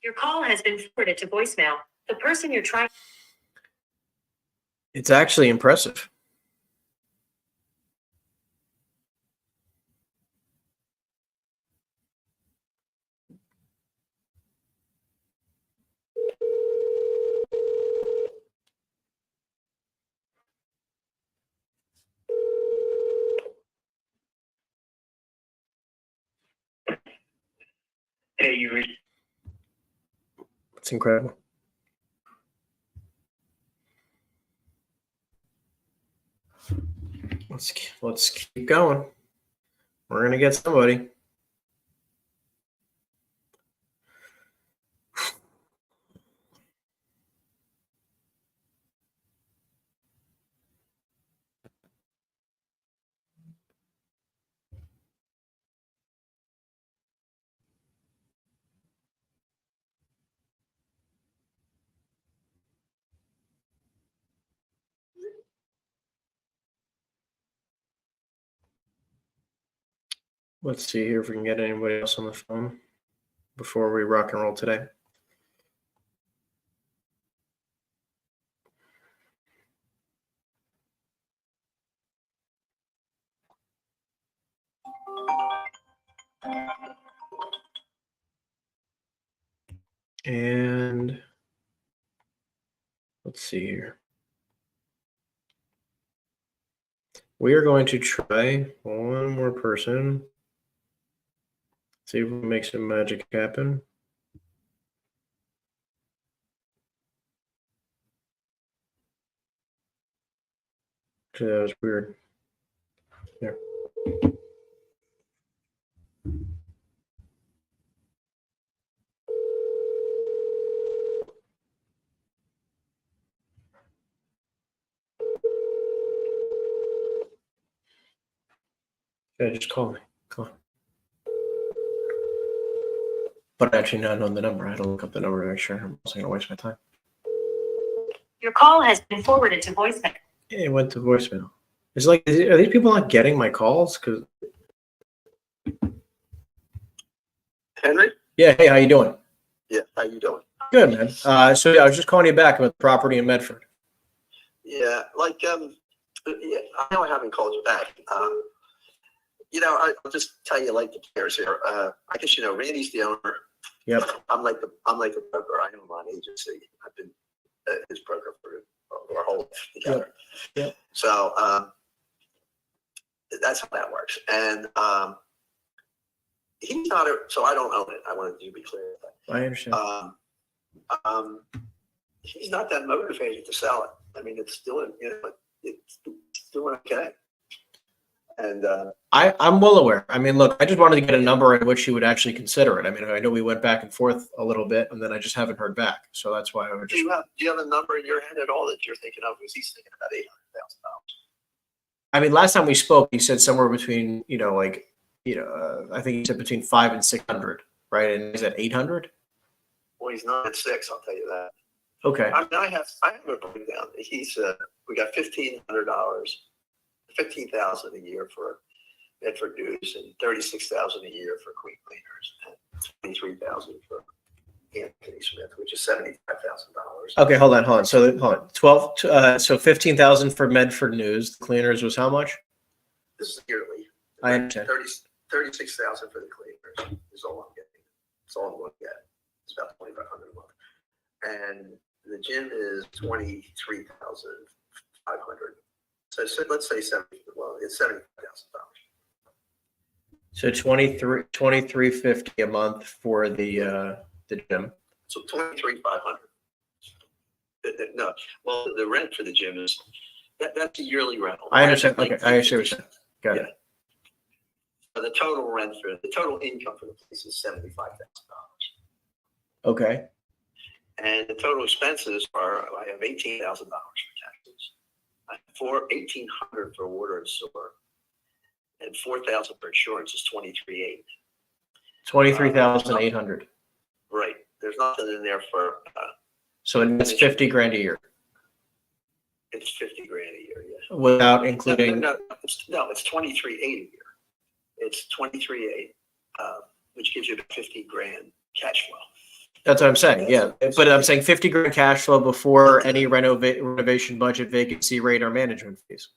Your call has been forwarded to voicemail. The person you're trying. It's actually impressive. Hey, you reached. It's incredible. Let's keep going. We're gonna get somebody. Let's see here if we can get anybody else on the phone before we rock and roll today. And let's see here. We are going to try one more person. See if we can make some magic happen. Actually, that was weird. There. Yeah, just call me. Come on. But actually not knowing the number. I had to look up the number to make sure I wasn't going to waste my time. Your call has been forwarded to voicemail. It went to voicemail. It's like, are these people not getting my calls? Because Henry? Yeah. Hey, how you doing? Yeah, how you doing? Good, man. So yeah, I was just calling you back about the property in Medford. Yeah, yeah, I know I haven't called you back. I'll just tell you like the players here. I guess you know Randy's the owner. Yep. I'm like the broker. I own my agency. I've been his broker for our whole life together. Yep. So that's how that works. And he's not so I don't own it. I wanted to be clear with that. I understand. He's not that motivated to sell it. I mean, it's doing, it's doing okay. And I'm well aware. I mean, look, I just wanted to get a number at which you would actually consider it. I mean, I know we went back and forth a little bit, and then I just haven't heard back. So that's why I would do just. you have a number in your head at all that you're thinking of? Because he's thinking about $800,000. I mean, last time we spoke, you said somewhere between, I think you said between 500 and 600, right? And is that 800? Well, he's not at 6. I'll tell you that. Okay. I mean, I have a breakdown. We got $1,500, $15,000 a year for Medford News, and $36,000 a year for Queen Cleaners, and $23,000 for Anthony Smith, which is $75,000. Okay, hold on. So hold on. 15,000 for Medford News. The Cleaners was how much? This is yearly. I understand. 36,000 for the Cleaners is all I'm getting. It's all I'm going to get. It's about $2,500 a month, and the gym is $23,500. So let's say it's $75,000. So $23.50 a month for the gym. So $23,500. No, well, the rent for the gym is that's a yearly rental. I understand. Okay, I understand what you're saying. Got it. So the total income for the place is $75,000. Okay. And the total expenses are I have $18,000 for taxes, I have $1,800 for water and sewer, and $4,000 for insurance is $23,800. 23,800. Right. There's nothing in there for. So it's 50 grand a year. It's 50 grand a year. Yeah. Without including. No, it's 23,800 a year. It's 23,800, which gives you 50 grand cash flow. That's what I'm saying. Yeah, but I'm saying 50 grand cash flow before any renovation budget, vacancy rate, or management fees.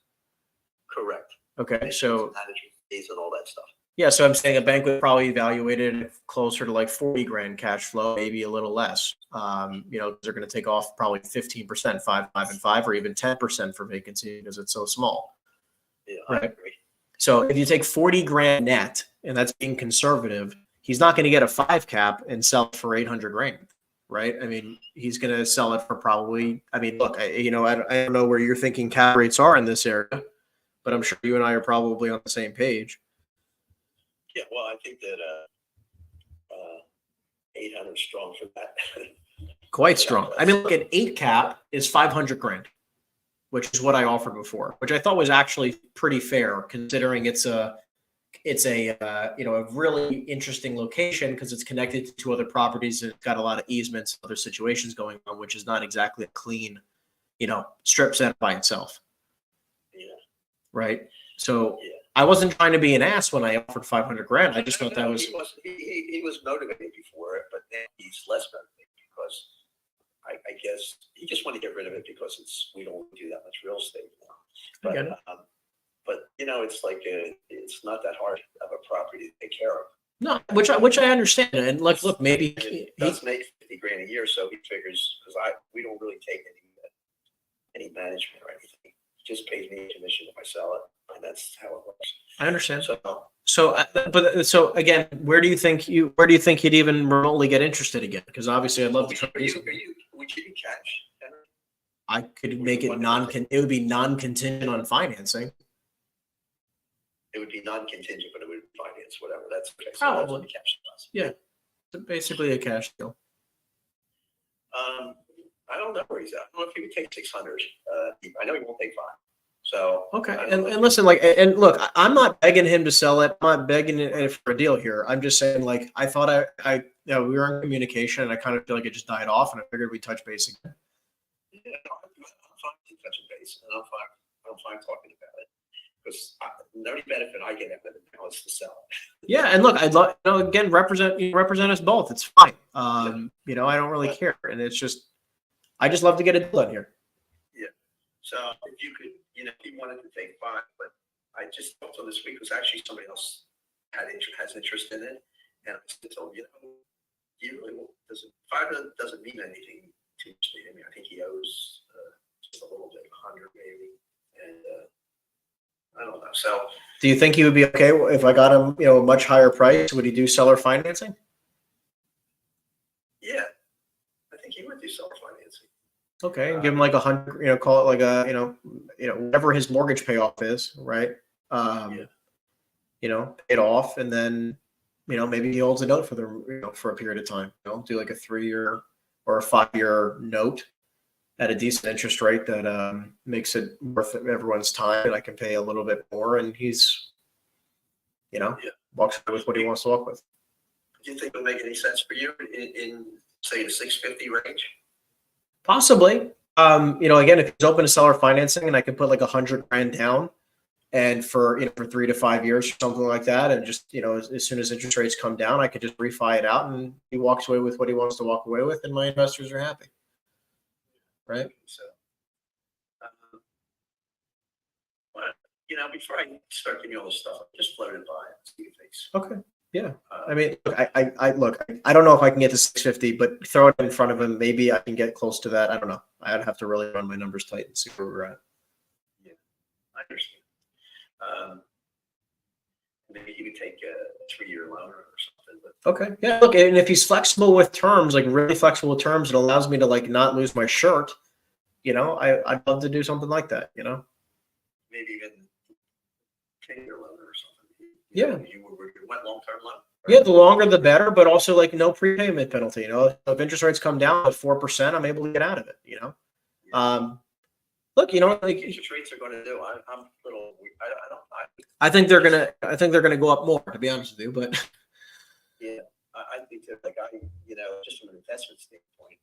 Correct. Okay, so management fees and all that stuff. yeah, so I'm saying a bank would probably evaluate it closer to like 40 grand cash flow, maybe a little less. They're going to take off probably 15%, 5, and 5, or even 10% for vacancy because it's so small. Yeah, right? I agree. So if you take 40 grand net, and that's being conservative, he's not going to get a 5 cap and sell it for 800 grand, right? I mean, he's going to sell it for probably. I mean, look, I don't know where you're thinking cap rates are in this area, but I'm sure you and I are probably on the same page. Yeah, well, I think that 800 is strong for that. Quite strong. I mean, look, an 8 cap is 500 grand, which is what I offered before, which I thought was actually pretty fair considering it's a really interesting location because it's connected to 2 other properties and it's got a lot of easements, other situations going on, which is not exactly a clean, strip center by itself. Yeah. Right. So yeah. I wasn't trying to be an ass when I offered 500 grand. I just thought that was. He was motivated before it, but then he's less motivated because I guess he just wanted to get rid of it because we don't do that much real estate now. But it's like it's not that hard of a property to take care of. No, which I understand, and look, maybe he does make 50 grand a year, so he figures because we don't really take any management or anything. He just pays me a commission if I sell it, and that's how it works. I understand. So again, where do you think he'd even remotely get interested again? Because obviously, I'd love to try. Would you give cash, Henry? I could make it it would be non-contingent on financing. It would be non-contingent, but it would be finance, whatever. That's okay. So Probably. that's cash deposit. Yeah, so basically a cash deal. I don't know where he's at. I don't know if he would take 600. I know he won't take 5. So okay, and listen, and look, I'm not begging him to sell it. I'm not begging it for a deal here. I'm just saying, I thought we were in communication, and I kind of feel like it just died off, and I figured we'd touch base again. Yeah, I'm fine touching base, and I'm fine talking about it. because the only benefit I get out of it now is to sell. Yeah, and look, I'd love, again, represent us both. It's fine. You know, I don't really care, and it's just, I just love to get it done here. Yeah. So if you could, you know, if you wanted to take 5, but I just talked to this week was actually somebody else has interest in it, and I just told him, you know, you really doesn't 5 doesn't mean anything to me. I mean, I think he owes just a little bit, 100 maybe, and I don't know. So, Do you think he would be okay if I got him, you know, a much higher price? Would he do seller financing? yeah, I think he would do seller financing. Okay, and give him like 100, you know, call it like a, you know, whatever his mortgage payoff is, right? You know, pay it off, and then, you know, maybe he holds a note for the, you know, for a period of time. You know, do like a 3-year or a 5-year note at a decent interest rate that makes it worth everyone's time, and I can pay a little bit more, and he's, you know, walks away with what he wants to walk with. Do you think it would make any sense for you in say the 650 range? Possibly. You know, again, if he's open to seller financing and I can put like 100 grand down, and for, you know, for 3 to 5 years or something like that, and just, you know, as soon as interest rates come down, I could just refi it out, and he walks away with what he wants to walk away with, and my investors are happy. Right. So, well, you know, before I start giving you all this stuff, just float it by and see what things. Okay. Yeah. I mean, look, I don't know if I can get to 650, but throw it in front of him. Maybe I can get close to that. I don't know. I'd have to really run my numbers tight and see where we're at. Yeah, I understand. Maybe he would take a 3-year loan or something. But Okay. Yeah. Look, and if he's flexible with terms, like really flexible with terms, it allows me to like not lose my shirt. You know, I'd love to do something like that. You know. maybe even 10-year loan or something. Yeah. You went long-term loan. Yeah, the longer the better, but also like no prepayment penalty. You know, if interest rates come down to 4%, I'm able to get out of it. You know, look, you know, like interest rates are going to do. I'm a little. I think they're gonna go up more. To be honest with you, but yeah, I think that you know, just from an investment standpoint,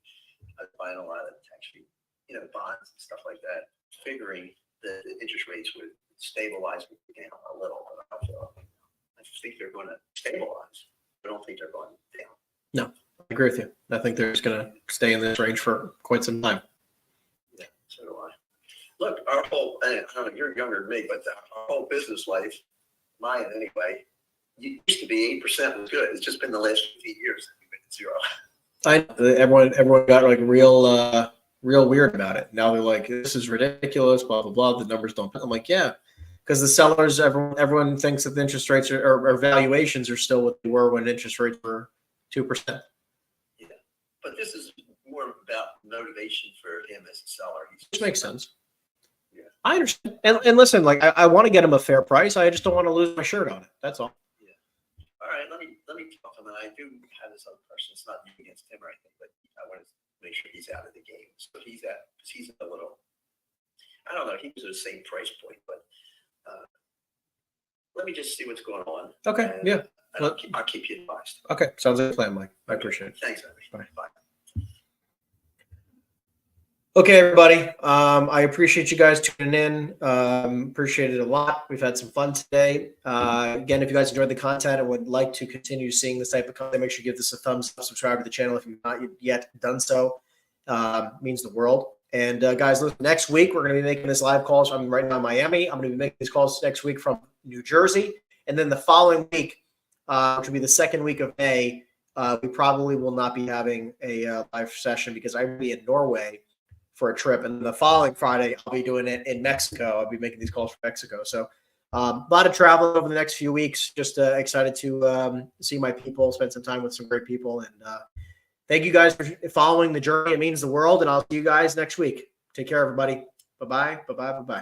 I'm buying a lot of actually, you know, bonds and stuff like that, figuring that the interest rates would stabilize down a little. I just think they're going to stabilize. I don't think they're going down. No, I agree with you. I think they're just going to stay in this range for quite some time. Yeah, so do I. Look, our whole, I don't know, you're younger than me, but our whole business life, mine anyway, used to be 8% was good. It's just been the last 15 years that we've been at 0. Everyone got like real weird about it. Now they're like, this is ridiculous, blah, blah, blah. The numbers don't. I'm like, yeah. Because the sellers, everyone thinks that the interest rates or valuations are still what they were when interest rates were 2%. Yeah, but this is more about motivation for him as a seller. Which makes sense. Yeah, I understand. And listen, like I want to get him a fair price. I just don't want to lose my shirt on it. That's all. Yeah. All right. Let me talk to him. And I do have this other person. It's not you against him or anything, but I want to make sure he's out of the game. So he's a little. I don't know. He was at the same price point, but. Let me just see what's going on. Okay. Yeah. I'll keep you advised. Okay. Sounds like a plan, Mike. I appreciate it. Thanks, Abby. Bye. Okay, everybody. I appreciate you guys tuning in. Appreciate it a lot. We've had some fun today. Again, if you guys enjoyed the content and would like to continue seeing this type of content, make sure you give this a thumbs up, subscribe to the channel if you've not yet done so. Means the world. And guys, listen, next week, we're going to be making this live calls. I'm right now in Miami. I'm going to be making these calls next week from New Jersey. And then the following week, which will be the second week of May, we probably will not be having a live session because I'm going to be in Norway for a trip. And the following Friday, I'll be doing it in Mexico. I'll be making these calls from Mexico. So a lot of travel over the next few weeks. Just excited to see my people, spend some time with some great people. And thank you guys for following the journey. It means the world. And I'll see you guys next week. Take care, everybody. Bye-bye. Bye-bye. Bye-bye.